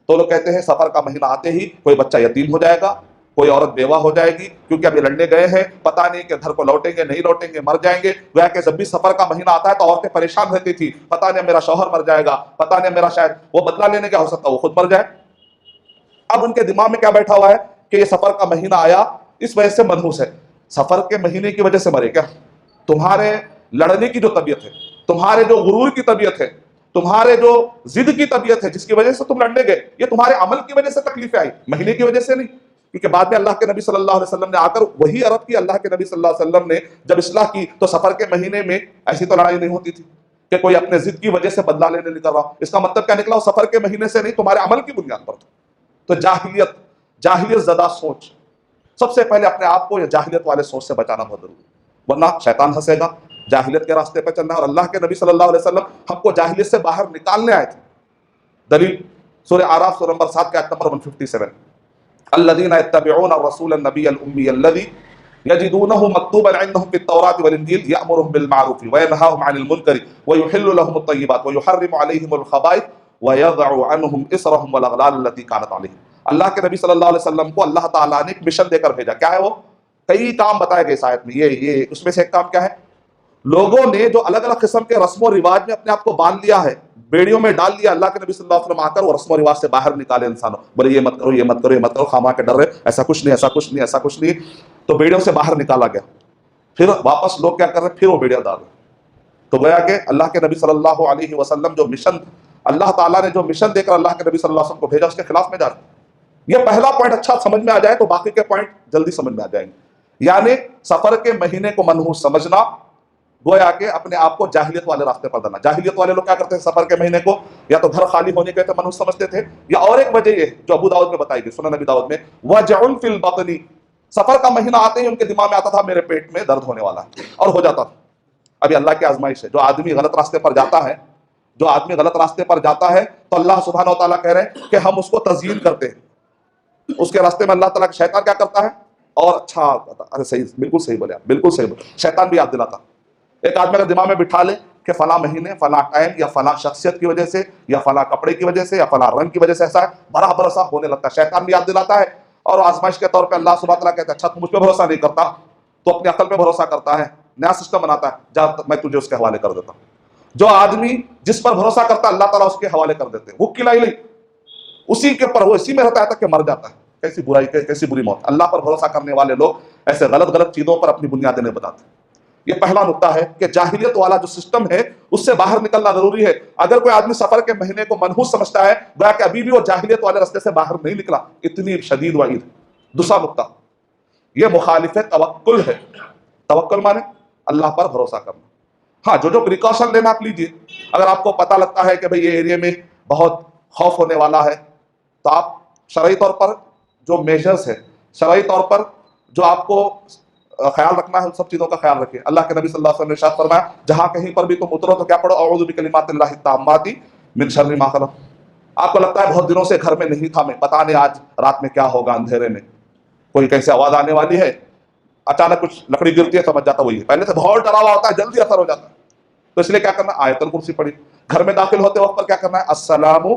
تو لوگ کہتے ہیں سفر کا مہینہ آتے ہی کوئی بچہ یتیم ہو جائے گا، کوئی عورت بیوہ ہو جائے گی، کیونکہ اب یہ لڑنے گئے ہیں، پتہ نہیں کہ گھر کو لوٹیں گے نہیں لوٹیں گے، مر جائیں گے۔ گویا کہ جب بھی سفر کا مہینہ آتا ہے تو عورتیں پریشان رہتی تھی، پتہ نہیں میرا شوہر مر جائے گا، پتہ نہیں میرا شاید وہ بدلہ لینے کا ہو سکتا ہے وہ خود مر جائے۔ اب ان کے دماغ میں کیا بیٹھا ہوا ہے کہ یہ سفر کا مہینہ آیا اس وجہ سے منحوس ہے۔ سفر کے مہینے کی وجہ سے مرے کیا؟ تمہارے لڑنے کی جو طبیعت ہے، تمہارے جو غرور کی طبیعت ہے، تمہارے جو ضد کی طبیعت ہے، جس کی وجہ سے تم لڑنے گئے، یہ تمہارے عمل کی وجہ سے تکلیفیں آئی، مہینے کی وجہ سے نہیں۔ کیونکہ بعد میں اللہ کے نبی صلی اللہ علیہ وسلم نے آ کر وہی عرب کی، اللہ کے نبی صلی اللہ علیہ وسلم نے جب اصلاح کی تو سفر کے مہینے میں ایسی تو لڑائی نہیں ہوتی تھی کہ کوئی اپنے ضد کی وجہ سے بدلہ لینے نکل رہا۔ اس کا مطلب کیا نکلا؟ سفر کے مہینے سے نہیں، تمہارے عمل کی بنیاد پر تھا۔ تو جاہلیت زدہ سوچ، سب سے پہلے اپنے آپ کو یہ جاہلیت والے سوچ سے بچانا بہت ضروری ہے، ورنہ شیطان ہنسے گا۔ جاہلیت کے راستے پہ چلنا ہے، اور اللہ کے نبی صلی اللہ علیہ وسلم ہم کو جاہلیت سے باہر نکالنے آئے تھے۔ دلیل سورہ اعراف سورہ نمبر 7 کے آیت نمبر 157، الذین یتبعون الرسول النبی الامی الذی یجدونہ مکتوبا عندہم فی التوراۃ والانجیل یأمرهم بالمعروف وینہاہم عن المنکر ویحل لهم الطیبات ویحرم علیہم الخبائث ویضع عنہم اصرہم والاغلال التی کانت علیہم۔ اللہ کے نبی صلی اللہ علیہ وسلم کو اللہ تعالیٰ نے ایک مشن دے کر بھیجا۔ کیا ہے وہ؟ کئی کام بتائے گئے اس آیت میں، یہ اس میں سے ایک کام کیا ہے؟ لوگوں نے جو الگ الگ قسم کے رسم و رواج میں اپنے آپ کو باندھ لیا ہے، بیڑیوں میں ڈال لیا، اللہ کے نبی صلی اللہ علیہ وسلم آ کر وہ رسم و رواج سے باہر نکالے انسانوں، بولے یہ مت کرو، یہ مت کرو، یہ مت کرو، خامہ کے ڈر رہے، ایسا کچھ نہیں، ایسا کچھ نہیں، ایسا کچھ نہیں، تو بیڑیوں سے باہر نکالا گیا۔ پھر واپس لوگ کیا کر رہے ہیں، پھر وہ بیڑیاں ڈال رہے۔ تو گویا کہ اللہ کے نبی صلی اللہ علیہ وسلم جو مشن، اللہ تعالیٰ نے جو مشن دے کر اللہ کے نبی صلی اللہ علیہ وسلم کو بھیجا، اس کے خلاف میں جا رہے ہیں۔ یہ پہلا پوائنٹ اچھا سمجھ میں آ جائے تو باقی کے پوائنٹ جلدی سمجھ میں آ جائیں گے۔ یعنی سفر کے مہینے کو منحوس سمجھنا، گویا کہ اپنے آپ کو جاہلیت والے راستے پر ڈالنا۔ جاہلیت والے لوگ کیا کرتے ہیں، سفر کے مہینے کو یا تو گھر خالی ہونے کے منحوس سمجھتے تھے، یا اور ایک وجہ یہ جو ابو داؤد میں بتائی گئی، سنن ابی داؤد میں، وجع فی البطن، سفر کا مہینہ آتے ہی ان کے دماغ میں آتا تھا میرے پیٹ میں درد ہونے والا ہے، اور ہو جاتا تھا۔ ابھی اللہ کی آزمائش ہے. جو آدمی غلط راستے پر جاتا ہے، جو آدمی غلط راستے پر جاتا ہے تو اللہ سبحانہ و تعالیٰ کہہ رہے ہیں کہ ہم اس کو تزیین کرتے ہیں. اس کے راستے میں اللہ تعالیٰ کا شیطان کیا کرتا ہے؟ اور اچھا، ارے صحیح، بالکل صحیح بولے آپ، بالکل صحیح بولے. شیطان بھی یاد دلاتا. ایک آدمی اگر دماغ میں بٹھا لے کہ فلاں مہینے، فلاں ٹائم، یا فلاں شخصیت کی وجہ سے، یا فلاں کپڑے کی وجہ سے، یا فلاں رنگ کی وجہ سے ایسا ہے، برابر ایسا ہونے لگتا ہے. شیطان بھی یاد دلاتا ہے. اور آزمائش کے طور پہ اللہ سبحانہ تعالیٰ کہتا ہے اچھا تم مجھ پہ بھروسہ نہیں کرتا، تو اپنی عقل پہ بھروسہ کرتا ہے، نیا سسٹم بناتا ہے، جا میں تجھے اس کے حوالے کر دیتا ہوں. جو آدمی جس پر بھروسہ کرتا ہے اللہ تعالیٰ اس کے حوالے کر دیتے ہیں. وہ کلائی لئی اسی کے پر وہ اسی میں رہتا ہے تک کہ مر جاتا ہے. کیسی برائی، کیسی بری موت. اللہ پر بھروسہ کرنے والے لوگ ایسے غلط غلط چیزوں پر اپنی بنیادیں نہیں بتاتے. یہ پہلا نقطہ ہے کہ جاہلیت والا جو سسٹم ہے اس سے باہر نکلنا ضروری ہے. اگر کوئی آدمی سفر کے مہینے کو منحوس سمجھتا ہے گویا کہ ابھی بھی وہ جاہلیت والے راستے سے باہر نہیں نکلا. اتنی شدید وعید. دوسرا نقطہ یہ مخالف توکل ہے. توکل مانے اللہ پر بھروسہ کرنا. ہاں جو پریکاشن لینا آپ لیجیے. اگر آپ کو پتہ لگتا ہے کہ بھئی یہ ایریا میں بہت خوف ہونے والا ہے تو آپ شرعی طور پر جو میجرز ہے، شرعی طور پر جو آپ کو خیال رکھنا ہے ان سب چیزوں کا خیال رکھیں. اللہ کے نبی صلی اللہ علیہ وسلم نے ارشاد فرمایا جہاں کہیں پر بھی تم اترو تو کیا پڑھو؟ اعوذ بکلمات اللہ التامات من شر ما خلق. آپ کو لگتا ہے بہت دنوں سے گھر میں نہیں تھا میں، پتہ نہیں آج رات میں کیا ہوگا، اندھیرے میں کوئی کیسے آواز آنے والی ہے، اچانک کچھ لکڑی گرتی ہے، سمجھ جاتا وہی ہے. پہلے سے بہت ڈرا ہوا ہوتا ہے، جلدی اثر ہو جاتا ہے. تو اس لیے کیا کرنا؟ آیت الکرسی پڑھی. گھر میں داخل ہوتے وقت پر کیا کرنا ہے؟ السلام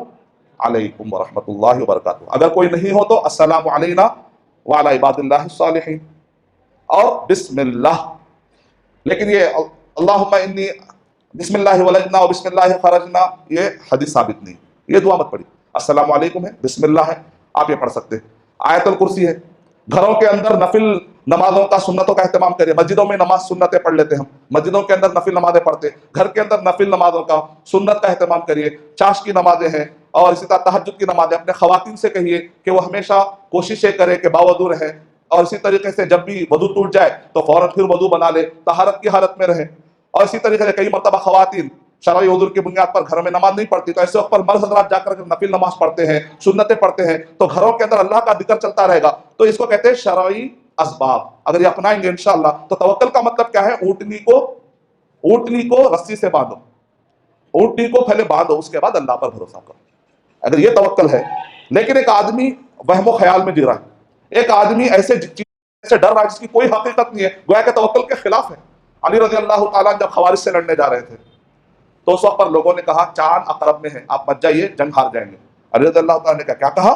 علیکم ورحمۃ اللہ وبرکاتہ. اگر کوئی نہیں ہو تو السلام علینا وعلی عباد اللہ الصالحین اور بسم اللہ. لیکن یہ اللہم انی بسم اللہ ولجنا و بسم اللہ خرجنا یہ حدیث ثابت نہیں. یہ دعا مت پڑھی. السلام علیکم ہے، بسم اللہ ہے، آپ یہ پڑھ سکتے ہیں. آیت الکرسی ہے. گھروں کے اندر نفل نمازوں کا، سنتوں کا اہتمام کریے. مسجدوں میں نماز سنتیں پڑھ لیتے ہیں ہم، مسجدوں کے اندر نفل نمازیں پڑھتے ہیں. گھر کے اندر نفل نمازوں کا، سنت کا اہتمام کریے. چاش کی نمازیں ہیں اور اسی طرح تہجد کی نمازیں. اپنے خواتین سے کہیے کہ وہ ہمیشہ کوششیں کرے کہ باوضو رہیں. اور اسی طریقے سے جب بھی وضو ٹوٹ جائے تو فوراً پھر وضو بنا لے، طہارت کی حالت میں رہیں. اور اسی طریقے سے کئی مرتبہ خواتین شرعی عذر کی بنیاد پر گھر میں نماز نہیں پڑھتی، تو ایسے وقت پر مرد حضرات جا کر نفل نماز پڑھتے ہیں، سنتیں پڑھتے ہیں، تو گھروں کے اندر اللہ کا ذکر چلتا رہے گا. تو اس کو کہتے ہیں شرعی اسباب. اگر یہ اپنائیں گے انشاءاللہ تو توکل کا مطلب کیا ہے؟ اونٹنی کو رسی سے باندھو، اونٹنی کو پہلے باندھو، اس کے بعد اللہ پر بھروسہ کرو. اگر یہ توکل ہے. لیکن ایک آدمی وہم و خیال میں جی رہا ہے، ایک آدمی ایسے سے ڈر رہا ہے جس کی کوئی حقیقت نہیں ہے، گویا کہ توکل کے خلاف ہے. علی رضی اللہ تعالیٰ جب خوارج سے لڑنے جا رہے تھے تو اس وقت پر لوگوں نے کہا چاند عقرب میں ہے، آپ مت جائیے، جنگ ہار جائیں گے. علی رضی اللہ تعالیٰ نے کیا کہا؟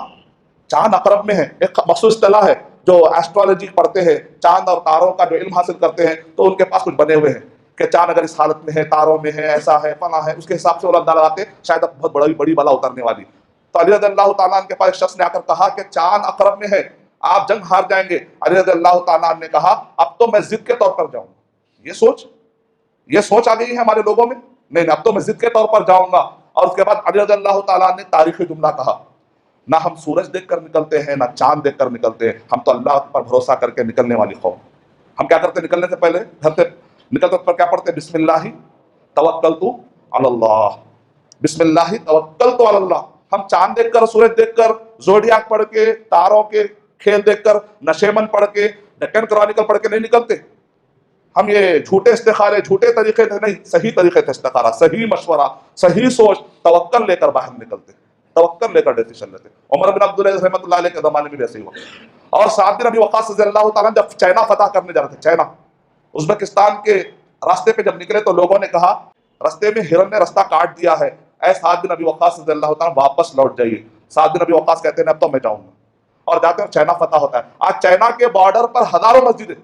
چاند عقرب میں ہے. ایک مخصوص اصطلاح ہے، جو ایسٹرالوجی پڑھتے ہیں، چاند اور تاروں کا جو علم حاصل کرتے ہیں، تو ان کے پاس کچھ بنے ہوئے ہیں کہ چاند اگر اس حالت میں ہے، تاروں میں ہے، ایسا ہے، فلاں ہے، اس کے حساب سے وہ اندازہ لگاتے شاید اب بہت بڑی بلا اترنے والی. تو علی رضی اللہ تعالیٰ کے پاس ایک شخص نے آ کر کہا کہ چاند عقرب میں ہے، آپ جنگ ہار جائیں گے. علی رضی اللہ تعالیٰ نے کہا اب تو میں ضد کے طور پر جاؤں گا. یہ سوچ آ گئی ہے ہمارے لوگوں میں. نہیں، اب تو میں ضد کے طور پر جاؤں گا. اور اس کے بعد علی رضی اللہ تعالیٰ نے تاریخی جملہ کہا، نہ ہم سورج دیکھ کر نکلتے ہیں، نہ چاند دیکھ کر نکلتے ہیں، ہم تو اللہ پر بھروسہ کر کے نکلنے والی قوم. ہم کیا کرتے؟ نکلنے سے پہلے گھر سے نکلتے پر کیا پڑھتے؟ بسم اللہ توکلت علی اللہ، بسم اللہ توکلت علی اللہ. ہم چاند دیکھ کر، سورج دیکھ کر، زوڈیاک پڑھ کے، تاروں کے کھیل دیکھ کر، نشیمن پڑھ کے، ڈکن کرونیکل پڑھ کے نہیں نکلتے. ہم یہ جھوٹے استخارے، جھوٹے طریقے تھے نہیں، صحیح طریقے تھے استخارہ، صحیح مشورہ، صحیح سوچ، توکل لے کر باہر نکلتے، توکل لے کر ڈیسیشن لیتے. عمر بن عبدالعزیز رحمۃ اللہ علیہ کے زمانے میں بھی ایسے ہی ہوا. اور سعد بن ابی وقاص رضی اللہ تعالیٰ جب چائنا فتح کرنے جا رہے تھے، چائنا ازبکستان کے راستے پہ جب نکلے تو لوگوں نے کہا راستے میں ہرن نے راستہ کاٹ دیا ہے، اے سعد بن ابی وقاص رضی اللہ تعالیٰ واپس لوٹ جائیے. سعد بن ابی وقاص کہتے ہیں اب تو میں جاؤں گا، اور جاتے ہیں چائنا فتح ہوتا ہے. آج چائنا کے بارڈر پر ہزاروں مسجدیں،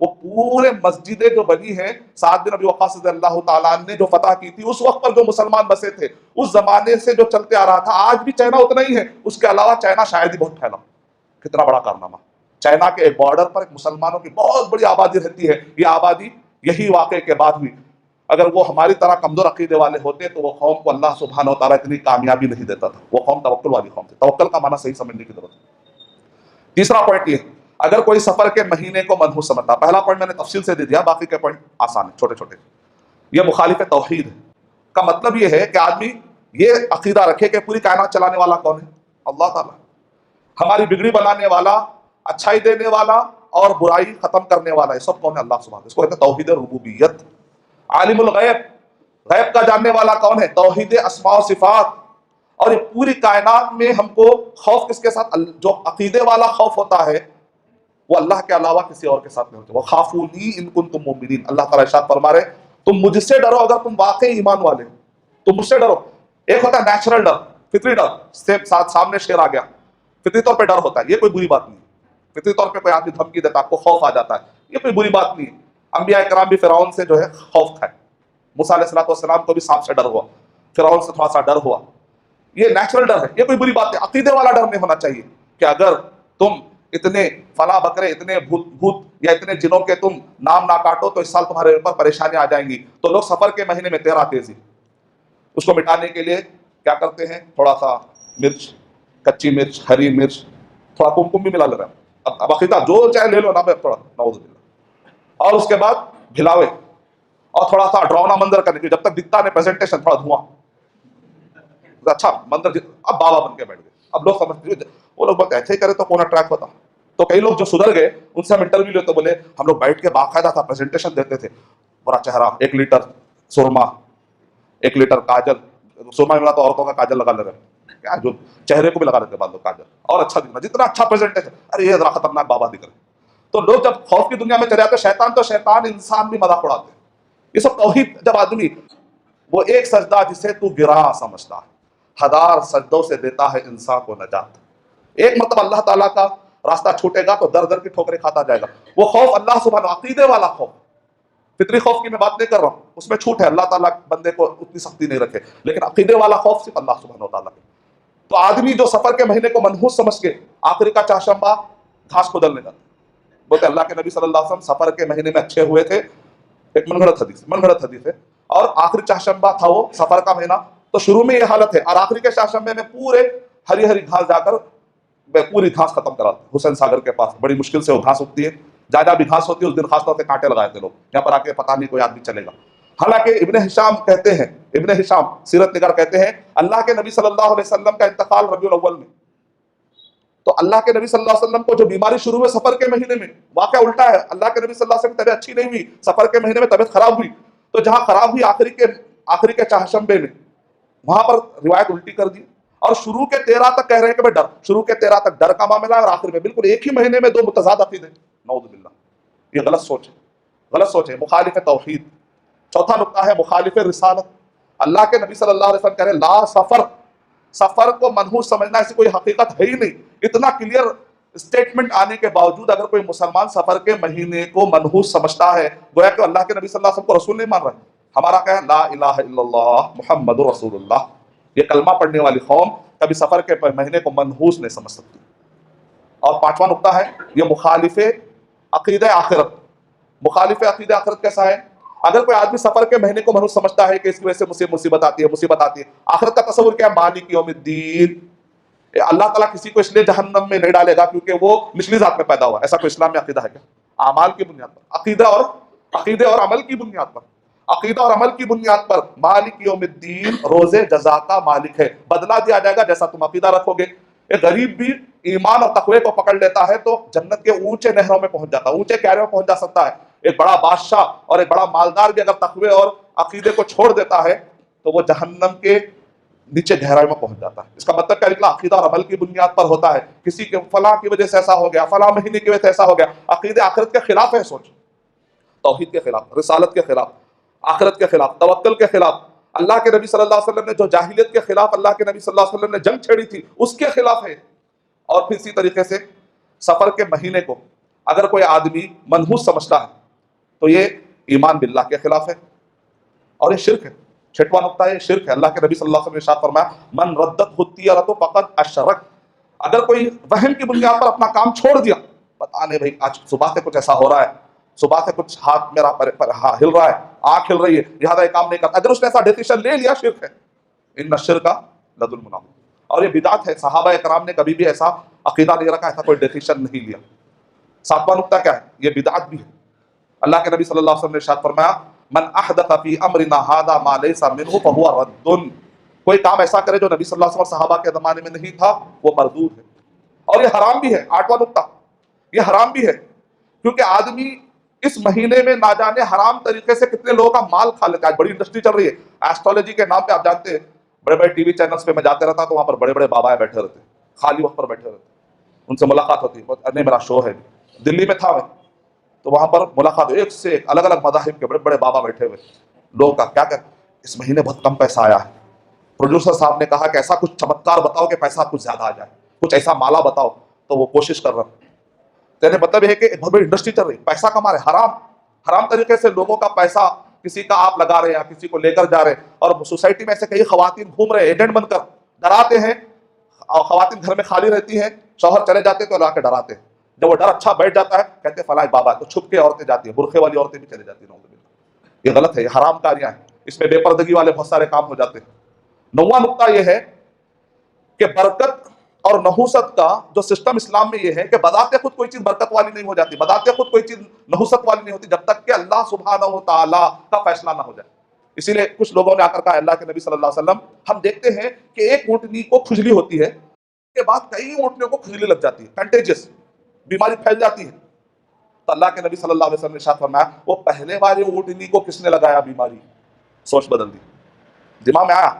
وہ پورے مسجدیں جو بنی ہیں سعد بن ابی وقاص رضی اللہ تعالیٰ نے جو فتح کی تھی، اس وقت پر جو مسلمان بسے تھے، اس زمانے سے جو چلتے آ رہا تھا. آج بھی چائنا اتنا ہی ہے، اس کے علاوہ چائنا شاید ہی بہت پھیلا. کتنا بڑا کارنامہ. چائنا کے ایک بارڈر پر ایک مسلمانوں کی بہت بڑی آبادی رہتی ہے. یہ آبادی یہی واقعے کے بعد ہوئی. اگر وہ ہماری طرح کمزور عقیدے والے ہوتے تو وہ قوم کو اللہ سبحانہ و تعالیٰ اتنی کامیابی نہیں دیتا تھا. وہ قوم توکل والی قوم تھی. توکل کا معنی صحیح سمجھنے کی ضرورت ہے. تیسرا پوائنٹ یہ، اگر کوئی سفر کے مہینے کو منحوس سمجھتا، پہلا پوائنٹ میں نے تفصیل سے دے دیا، باقی کے پوائنٹ آسان ہیں، چھوٹے چھوٹے. یہ مخالف توحید کا مطلب یہ ہے کہ آدمی یہ عقیدہ رکھے کہ پوری کائنات چلانے والا کون ہے؟ اللہ تعالیٰ. ہماری بگڑی بنانے والا، اچھائی دینے والا اور برائی ختم کرنے والا، یہ سب کون ہے؟ اللہ سبحانہ. اس کو کہتے ہیں توحید ربوبیت. عالم الغیب، غیب کا جاننے والا کون ہے؟ توحید اسماء و صفات. اور یہ پوری کائنات میں ہم کو خوف کس کے ساتھ؟ جو عقیدے والا خوف ہوتا ہے وہ اللہ کے علاوہ کسی اور کے ساتھ نہیں ہوتا. وَخَافُونِي إِن كُنتُم مُؤْمِنِينَ. اللہ تعالیٰ ارشاد فرما رہے تم مجھ سے ڈرو اگر تم واقعی ایمان والے ہو. تم مجھ سے ڈرو. ایک ہوتا ہے نیچرل ڈر، فطری ڈر، سامنے شیر آ گیا، فطری طور پہ ڈر ہوتا ہے، یہ کوئی بری بات نہیں ہے. فطری طور پہ کوئی آدمی دھمکی دیتا ہے، آپ کو خوف آ جاتا ہے، یہ کوئی بری بات نہیں ہے. انبیاء کرام بھی فرعون سے جو ہے خوف کھائے. موسیٰ علیہ السلام کو بھی سانپ سے ڈر ہوا، فرعون سے تھوڑا سا ڈر ہوا. یہ نیچرل ڈر ہے، یہ کوئی بری بات نہیں. عقیدے والا ڈر نہیں ہونا چاہیے کہ اگر تم اتنے فلاں بکرے، اتنے بھوت یا اتنے جنوں کے تم نام نہ کاٹو تو اس سال تمہارے اوپر پریشانیاں آ جائیں گی. تو لوگ سفر کے مہینے میں 13 تیزی اس کو مٹانے کے لیے کیا کرتے ہیں؟ تھوڑا سا مرچ، کچی مرچ، ہری مرچ، تھوڑا کم بھی ملا لے رہے ہیں. اب عقیدہ جو چاہے لے لو نا، تھوڑا نعوذ باللہ. اور اس کے بعد بھلاوے اور تھوڑا سا ڈراؤنا منظر کرنے کی، جب تک دکھتا نہیں پریزنٹیشن، تھوڑا دھواں، اچھا منظر. اب بابا بن کے بیٹھ گئے. اب لوگ سمجھتے وہ لوگ بہت ایسے ہی کرے تو کون اٹریکٹ ہوتا. تو کئی لوگ جو سدھر گئے ان سے ہم انٹرویو لیتے، بولے ہم لوگ بیٹھ کے باقاعدہ تھا پریزنٹیشن دیتے تھے. برا چہرہ، 1 لیٹر سرما، 1 لیٹر کاجل. سرما ملا تو عورتوں کا کاجل لگا لے رہے کیا، جو چہرے کو بھی لگا لیتے بعد لوگ کاجل، اور اچھا دکھنا، جتنا اچھا پریزنٹیشن. ارے یہ ذرا خطرناک بابا دکھ رہے. تو لوگ جب خوف کی دنیا میں چلے جاتے، شیطان انسان بھی مذاق اڑاتے ہیں. یہ سب توحید. جب آدمی وہ ایک سجدہ جسے تو گراں سمجھتا ہے، 1000 سجدوں سے دیتا ہے انسان کو نجات. ایک مرتبہ اللہ تعالیٰ کا راستہ چھوٹے گا تو در در کی ٹھوکریں کھاتا جائے گا. وہ خوف اللہ سبحانہ، عقیدے والا خوف. فطری خوف کی میں بات نہیں کر رہا ہوں، اس میں چھوٹ ہے، اللہ تعالیٰ بندے کو اتنی سختی نہیں رکھے. لیکن عقیدے والا خوف صرف اللہ سبحانہ و تعالیٰ. تو آدمی جو سفر کے مہینے کو منحوس سمجھ کے آخری کا چاشمبا گھاس کو دلنے جاتا، بولتے اللہ کے نبی صلی اللہ علیہ وسلم سفر کے مہینے میں اچھے ہوئے تھے. ایک من گھڑت حدیث ہے. اور آخری چاشمبا تھا وہ سفر کا مہینہ، تو شروع میں یہ حالت ہے، اور آخری کے چاشمبے میں پورے ہری گھاس جا کر پوری گھاس ختم کرا. حسین ساگر کے پاس بڑی مشکل سے وہ گھاس اگتی ہے، جہاں بھی گھاس ہوتی ہے اس دن خاص طور سے کانٹے لگائے تھے لوگ، یہاں پر آ کے پتہ نہیں کوئی آدمی چلے گا. حالانکہ ابن ہشام کہتے ہیں، ابن ہشام سیرت نگار کہتے ہیں اللہ کے نبی صلی اللہ علیہ وسلم کا انتقال ربیع الاول میں. تو اللہ کے نبی صلی اللہ علیہ وسلم کو جو بیماری شروع ہوئی سفر کے مہینے میں، واقعہ الٹا ہے. اللہ کے نبی صلی اللہ علیہ وسلم کی طبیعت اچھی نہیں ہوئی، سفر کے مہینے میں طبیعت خراب ہوئی. تو جہاں خراب ہوئی آخری کے چاشمبے میں، وہاں پر روایت الٹی کر دی. اور شروع کے 13 تک کہہ رہے ہیں کہ ڈر، شروع کے 13 تک ڈر کا معاملہ ہے، اور آخر میں بالکل ایک ہی مہینے میں 2 متضاد عقیدے. نعوذ باللہ. یہ غلط سوچ ہے، مخالف توحید. چوتھا نقطہ ہے مخالف رسالت. اللہ کے نبی صلی اللہ علیہ وسلم کہہ رہے ہیں لا سفر کو منحوس سمجھنا ایسی کوئی حقیقت ہے ہی نہیں. اتنا کلیئر اسٹیٹمنٹ آنے کے باوجود اگر کوئی مسلمان سفر کے مہینے کو منحوس سمجھتا ہے، گویا کہ اللہ کے نبی صلی اللہ علیہ وسلم کو رسول نہیں مان رہا ہے. ہمارا کیا ہے؟ لا الہ الا اللہ محمد رسول اللہ. یہ کلمہ پڑھنے والی قوم کبھی سفر کے مہینے کو منحوس نہیں سمجھ سکتی. اور 5واں نقطہ ہے یہ مخالف عقیدہ آخرت. مخالف عقیدہ آخرت کیسا ہے؟ اگر کوئی آدمی سفر کے مہینے کو منحوس سمجھتا ہے کہ اس کی وجہ سے مصیبت آتی ہے. آخرت کا تصور کیا ہے؟ مالک یوم الدین. اللہ تعالیٰ کسی کو اس لیے جہنم میں نہیں ڈالے گا کیونکہ وہ نچلی ذات میں پیدا ہوا. ایسا کوئی اسلام میں عقیدہ ہے کیا؟ اعمال کی بنیاد پر، عقیدہ اور عمل کی بنیاد پر، عقیدہ اور عمل کی بنیاد پر مالک یوم الدین روز جزا کا مالک ہے. بدلہ دیا جائے گا جیسا تم عقیدہ رکھو گے. ایک غریب بھی ایمان اور تقوی کو پکڑ لیتا ہے تو جنت کے اونچے نہروں میں پہنچ جاتا ہے، اونچے کیاروں میں پہنچ جا سکتا ہے. ایک بڑا بادشاہ اور ایک بڑا مالدار بھی اگر تقوی اور عقیدے کو چھوڑ دیتا ہے تو وہ جہنم کے نیچے گہرائی میں پہنچ جاتا ہے. اس کا مطلب کیا نکلا؟ عقیدہ اور عمل کی بنیاد پر ہوتا ہے. کسی کے فلاں کی وجہ سے ایسا ہو گیا، فلاں مہینے کی وجہ سے ایسا ہو گیا. عقیدہ آخرت کے خلاف ہے. سوچ، توحید کے خلاف، رسالت کے خلاف، آخرت کے خلاف، توکل کے خلاف. اللہ کے نبی صلی اللہ علیہ وسلم نے جو جاہلیت کے خلاف اللہ کے نبی صلی اللہ علیہ وسلم نے جنگ چھیڑی تھی اس کے خلاف ہے. اور پھر اسی طریقے سے سفر کے مہینے کو اگر کوئی آدمی منحوس سمجھتا ہے تو یہ ایمان باللہ کے خلاف ہے اور یہ شرک ہے. 6واں نقطہ ہے شرک ہے. اللہ کے نبی صلی اللہ علیہ وسلم نے ارشاد فرمایا من ردت الطیرۃ فقد اشرک. اگر کوئی وہم کی بنیاد پر اپنا کام چھوڑ دیا، پتہ نہیں بھائی آج صبح سے کچھ ایسا ہو رہا ہے، صبح سے کچھ ہاتھ میرا ہل رہا ہے، آنکھ ہل رہی ہے، لہٰذا یہ کام نہیں کرتا، اگر اس نے ایسا ڈیسیشن لے لیا، شرک ہے. ان الشرک لظلم عظیم. اور یہ بدعت ہے. صحابہ کرام نے کبھی بھی ایسا عقیدہ نہیں رکھا، ایسا کوئی ڈیسیشن نہیں لیا. 7واں نقطہ کیا ہے؟ یہ بدعت بھی ہے. اللہ کے نبی صلی اللہ علیہ وسلم نے ارشاد فرمایا من احدث فی امرنا ھذا ما لیس منہ فہو رد. کوئی کام ایسا کرے جو نبی صلی اللہ علیہ وسلم صحابہ کے زمانے میں نہیں تھا وہ مردود ہے. اور یہ حرام بھی ہے. 8واں نقطہ یہ حرام بھی ہے کیونکہ آدمی اس مہینے میں نہ جانے حرام طریقے سے کتنے لوگوں کا مال کھا لیتے ہیں. آج بڑی انڈسٹری چل رہی ہے ایسٹرولوجی کے نام پہ. آپ جانتے ہیں بڑے بڑے ٹی وی چینلز پہ میں جاتے رہتا تو وہاں پر بڑے بڑے بابا بیٹھے رہتے, خالی وقت پر بیٹھے رہتے, ان سے ملاقات ہوتی. نہیں میرا شو ہے, دلی میں تھا میں, تو وہاں پر ملاقات ایک سے ایک الگ الگ مذاہب کے بڑے بڑے بابا بیٹھے ہوئے. لوگوں کا کیا کہ اس مہینے بہت کم پیسہ آیا ہے, پروڈیوسر صاحب نے کہا کہ ایسا کچھ چمتکار بتاؤ کہ پیسہ کچھ زیادہ آ جائے, کچھ ایسا مالا بتاؤ. تو وہ کوشش کر رہا ہوں. کہنے مطلب یہ ہے کہ ایک بہت بڑی انڈسٹری چل رہی, پیسہ کما رہے, حرام طریقے سے لوگوں کا پیسہ کسی کا آپ لگا رہے ہیں یا کسی کو لے کر جا رہے ہیں. اور سوسائٹی میں ایسے کئی خواتین گھوم رہے ہیں ایجنٹ بن کر, ڈراتے ہیں. اور خواتین گھر میں خالی رہتی ہیں, شوہر چلے جاتے تو لا کے ڈراتے ہیں. جب وہ ڈر اچھا بیٹھ جاتا ہے کہتے ہیں فلاں بابا, تو چھپ کے عورتیں جاتی ہیں, برقعے والی عورتیں بھی چلے جاتی ہیں. یہ غلط ہے, یہ حرام کاریاں ہیں, اس میں بے پردگی والے بہت سارے کام ہو جاتے ہیں. 9واں نقطہ یہ ہے کہ برکت اور نحوست کا جو سسٹم اسلام میں یہ ہے کہ بذات خود کوئی چیز برکت والی نہیں ہو جاتی, بذات خود کوئی چیز نحوست والی نہیں ہوتی جب تک کہ اللہ سبحانہ و تعالیٰ کا فیصلہ نہ ہو جائے. اسی لیے کچھ لوگوں نے آ کر کہا اللہ کے نبی صلی اللہ علیہ وسلم, ہم دیکھتے ہیں کہ ایک اونٹنی کو کھجلی ہوتی ہے, اس کے بعد کئی اونٹنیوں کو کھجلی لگ جاتی ہے, کنٹیجس بیماری پھیل جاتی ہے. تو اللہ کے نبی صلی اللہ علیہ وسلم نے ارشاد فرمایا وہ پہلے والی اونٹنی کو کس نے لگایا بیماری, سوچ بدل دی. دماغ میں آیا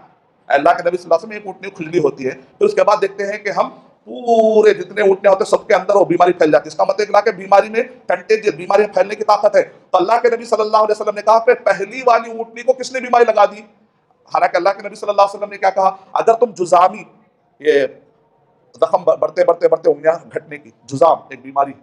اللہ کے نبی صلی اللہ علیہ وسلم ایک اونٹنی کھجلی ہوتی ہے, پھر اس کے بعد دیکھتے ہیں کہ ہم پورے جتنے اونٹنے ہوتے ہیں سب کے اندر وہ بیماری پھیل جاتی ہے. اس کا مطلب کہ بیماری میں کنٹیجس, بیماریاں پھیلنے کی طاقت ہے. تو اللہ کے نبی صلی اللہ علیہ وسلم نے کہا کہ پہلی والی اونٹنی کو کس نے بیماری لگا دی. حالانکہ اللہ کے نبی صلی اللہ علیہ وسلم نے کیا کہا, اگر تم جزامی, یہ زخم بڑھتے بڑھتے بڑھتے انگلیاں گھٹنے کی, جزام ایک بیماری,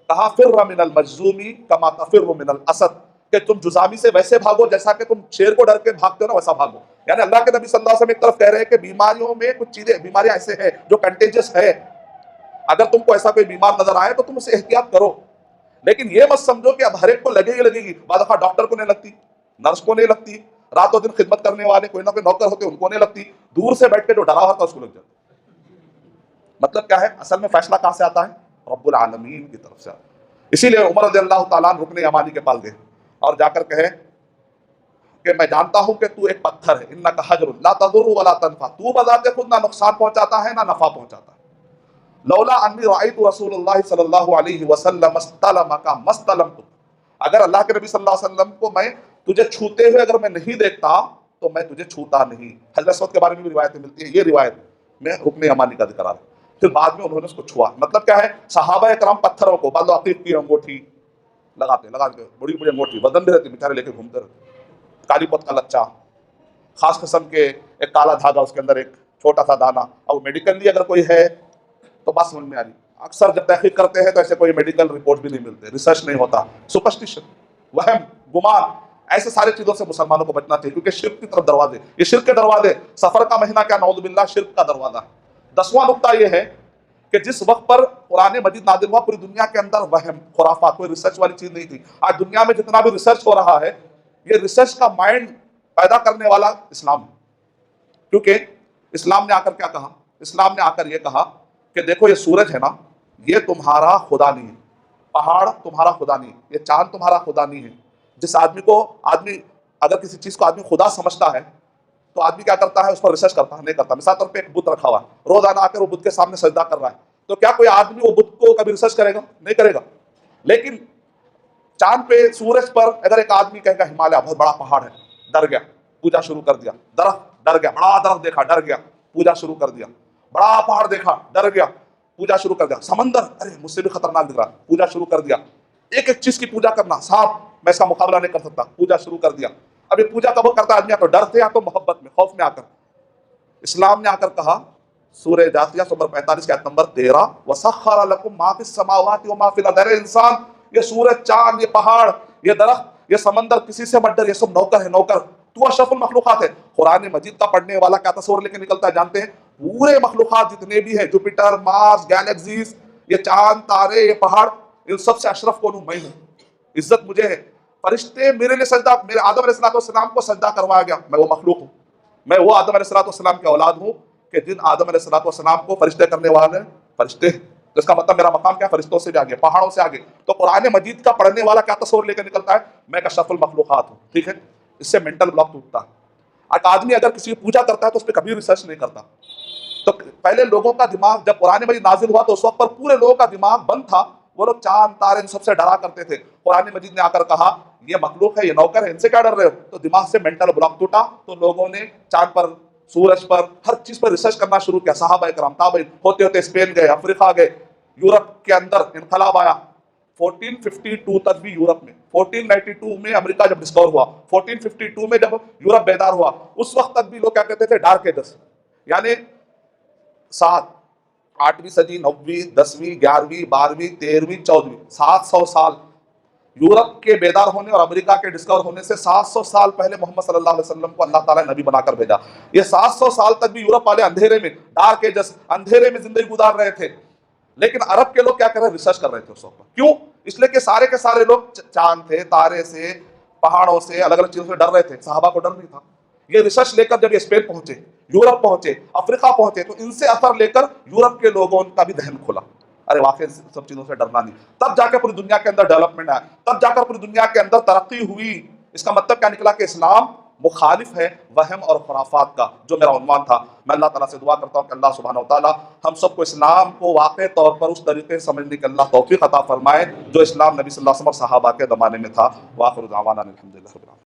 کہا فر من المجزومی کما تفر من الاسد, کہ تم جزامی سے ویسے بھاگو جیسا کہ تم شیر کو ڈر کے بھاگتے ہو نا, ویسا بھاگو. یعنی اللہ کے نبی صلی اللہ علیہ وسلم ایک طرف کہہ رہے ہیں کہ بیماریوں میں کچھ چیزیں, بیماریاں ایسے ہیں جو کنٹیجس ہے, اگر تم کو ایسا کوئی بیمار نظر آئے تو تم اسے احتیاط کرو, لیکن یہ مت سمجھو کہ اب ہر ایک کو لگے ہی لگے گی. بعض دفعہ ڈاکٹر کو نہیں لگتی, نرس کو نہیں لگتی, رات و دن خدمت کرنے والے کوئی نہ کوئی نوکر ہوتے ان کو نہیں لگتی, دور سے بیٹھ کے جو ڈرا ہوتا اس کو لگ جاتا. مطلب کیا ہے, اصل میں فیصلہ کہاں سے آتا ہے, رب العالمین کی طرف سے. اسی لیے عمر رضی اللہ تعالیٰ عنہ رکن یمانی کے پاس گئے اور جا کر کہے کہ میں جانتا ہوں کہ تو ایک پتھر ہے, انک حجر لا تضر ولا تنفع, تو بذات خود نہ نقصان پہنچاتا ہے نہ نفع پہنچاتا ہے. لولا انی رأیت رسول اللہ صلی اللہ علیہ وسلم استلمک ما استلمتک, اگر اللہ کے نبی صلی اللہ علیہ وسلم کو میں تجھے چھوتے ہوئے اگر میں نہیں دیکھتا تو میں تجھے چھوتا نہیں. حضرت سعود کے بارے میں بھی روایتیں ملتی ہیں, یہ روایت میں رکن یمانی کا ذکر آ رہا ہے. پھر بعد میں انہوں نے اس کو چھوا. مطلب کیا ہے, صحابہ کرام پتھروں کو, بعض عقیق کی انگوٹھی لگا کے بڑی بڑی انگوٹھی, وزن بھی رہتی, بیچارے لے کے گھومتے رہتے, کالی پت کا لچا, خاص قسم کے ایک کالا دھاگا, اس کے اندر ایک چھوٹا سا دانا. اور میڈیکلی اگر کوئی ہے تو بات سمجھ میں آ رہی. اکثر جب تحقیق کرتے ہیں تو ایسے کوئی میڈیکل رپورٹ بھی نہیں ملتے, ریسرچ نہیں ہوتا. سپرسٹیشن, وہم, گمان, ایسے سارے چیزوں سے مسلمانوں کو بچنا چاہیے, کیونکہ شرک کی طرف دروازے, یہ شرک کے دروازے, سفر کا مہینہ کیا نعوذ باللہ شرک کا دروازہ ہے. 10واں نقطہ یہ ہے کہ جس وقت پر قرآن مجید نازل ہوا پوری دنیا کے اندر وہم, خرافات, کوئی ریسرچ والی چیز نہیں تھی. آج دنیا میں جتنا بھی ریسرچ ہو رہا ہے یہ ریسرچ کا مائنڈ پیدا کرنے والا اسلام ہے. کیونکہ اسلام نے آ کر کیا کہا, اسلام نے آ کر یہ کہا کہ دیکھو یہ سورج ہے نا, یہ تمہارا خدا نہیں ہے, پہاڑ تمہارا خدا نہیں ہے, یہ چاند تمہارا خدا نہیں ہے. جس آدمی کو, آدمی اگر کسی چیز کو آدمی خدا سمجھتا ہے تو آدمی کیا کرتا ہے, اس پر ریسرچ کرتا ہے, نہیں کرتا. مثال طور پہ ایک بت رکھا ہوا ہے, روزانہ آ کر وہ بت کے سامنے سجدہ کر رہا ہے, تو کیا کوئی آدمی وہ بت کو کبھی ریسرچ کرے گا, نہیں کرے گا. لیکن چاند پہ, سورج پر اگر ایک آدمی کہے گا ہمالیہ بہت بڑا پہاڑ ہے, ڈر گیا, پوجا شروع کر دیا. درخت, ڈر گیا, بڑا درخت دیکھا, ڈر گیا, پوجا شروع کر دیا. بڑا پہاڑ دیکھا, ڈر گیا, پوجا شروع کر دیا. سمندر, ارے مجھ سے بھی خطرناک دکھ رہا, پوجا شروع کر دیا. ایک ایک چیز کی پوجا کرنا, سانپ, میں اس کا مقابلہ نہیں کر سکتا, پوجا شروع کر دیا. اب یہ پوجا کب کرتا ہے آدمی, یا تو ڈر سے یا تو محبت میں, خوف میں آ کر. اسلام نے آ کر کہا سورہ جاثیہ نمبر 45 کے آیت نمبر 13, وَسَخَّرَ لَكُم مَا فِي السَّمَاوَاتِ وَمَا فِي الْأَرْضِ. ارے انسان, یہ سورج, چاند, یہ پہاڑ, یہ درخت, یہ سمندر, کسی سے مت ڈر, یہ سب نوکر ہے, نوکر. تو اشرف المخلوقات ہے. قرآن مجید کا پڑھنے والا کیا تصور لے کے نکلتا ہے جانتے ہیں, پورے مخلوقات جتنے بھی ہیں, جوپیٹر, مارس, گیلیکسیز, یہ چاند, تارے, یہ پہاڑ, ان سب سے اشرف کون ہوں, میں ہوں. عزت مجھے ہے. فرشتے میرے لیے سجدہ, میرے آدم علیہ السلام کو سجدہ کروایا گیا, میں وہ مخلوق ہوں. میں وہ آدم علیہ السلام کی اولاد ہوں کہ جن آدم علیہ السلام کو فرشتے کرنے والے فرشتے, اس کا مطلب میرا مقام کیا, فرشتوں سے بھی آگے, پہاڑوں سے آگے. تو قرآن مجید کا پڑھنے والا کیا تصور لے کے نکلتا ہے, میں کا اشرف المخلوقات ہوں. ٹھیک ہے, اس سے مینٹل بلاک ٹوٹتا ہے. ایک آدمی اگر کسی کی پوجا کرتا ہے تو اس پہ کبھی ریسرچ نہیں کرتا. تو پہلے لوگوں کا دماغ, جب قرآن مجید نازل ہوا تو اس وقت پر پورے لوگوں کا دماغ بند تھا وہ لوگ چاند تارے ان سب سے ڈرا کرتے تھے. قرآن مجید نے آ کر کہا یہ مخلوق ہے، یہ نوکر ہے، ان سے کیا ڈر رہے ہو؟ تو دماغ سے مینٹل بلاک ٹوٹا، تو لوگوں نے چاند پر، سورج پر، ہر چیز پر ریسرچ کرنا شروع کیا. صحابہ کرام تابعین ہوتے ہوتے اسپین گئے، افریقہ گئے، یورپ کے اندر انقلاب آیا. 1452 تک بھی یورپ میں، 1492 میں امریکہ جب ڈسکور ہوا، 1452 میں جب یورپ بیدار ہوا، اس وقت تک بھی لوگ کیا کہتے تھے؟ Dark ages. یعنی 7، 8ویں صدی، 9ویں، 10ویں، 11ویں، 12ویں، 13ویں، 14ویں، 700 سال یورپ کے بیدار ہونے اور امریکہ کے ڈسکور ہونے سے 700 سال پہلے محمد صلی اللہ علیہ وسلم کو اللہ تعالیٰ نے نبی بنا کر بھیجا. یہ 700 سال تک بھی یورپ والے اندھیرے میں، ڈارک ایجز، اندھیرے میں زندگی گزار رہے تھے. لیکن عرب کے لوگ کیا کر رہے؟ ریسرچ کر رہے تھے اس وقت. کیوں؟ اس لیے کہ سارے کے سارے لوگ چاند تھے، تارے سے، پہاڑوں سے، الگ الگ چیزوں سے ڈر رہے تھے. صحابہ کو ڈر نہیں تھا. یہ ریسرچ لے کر جب یہ اسپین پہنچے، یورپ پہنچے، افریقہ پہنچے، تو ان سے اثر لے کر یورپ کے لوگوں کا بھی ذہن کھلا. ارے واقعی سب چیزوں سے ڈرنا نہیں. تب جا کے پوری دنیا کے اندر ڈیولپمنٹ آیا، تب جا کر پوری دنیا کے اندر ترقی ہوئی. اس کا مطلب کیا نکلا؟ کہ اسلام مخالف ہے وہم اور خرافات کا، جو میرا عنوان تھا. میں اللہ تعالیٰ سے دعا کرتا ہوں کہ اللہ سبحانہ و تعالیٰ ہم سب کو اسلام کو واقعی طور پر اس طریقے سے سمجھنے کی اللہ توفیق عطا فرمائے جو اسلام نبی صلی اللہ علیہ وسلم اور صحابہ کے زمانے میں تھا. وآخر دعوانا الحمدللہ رب العالمین.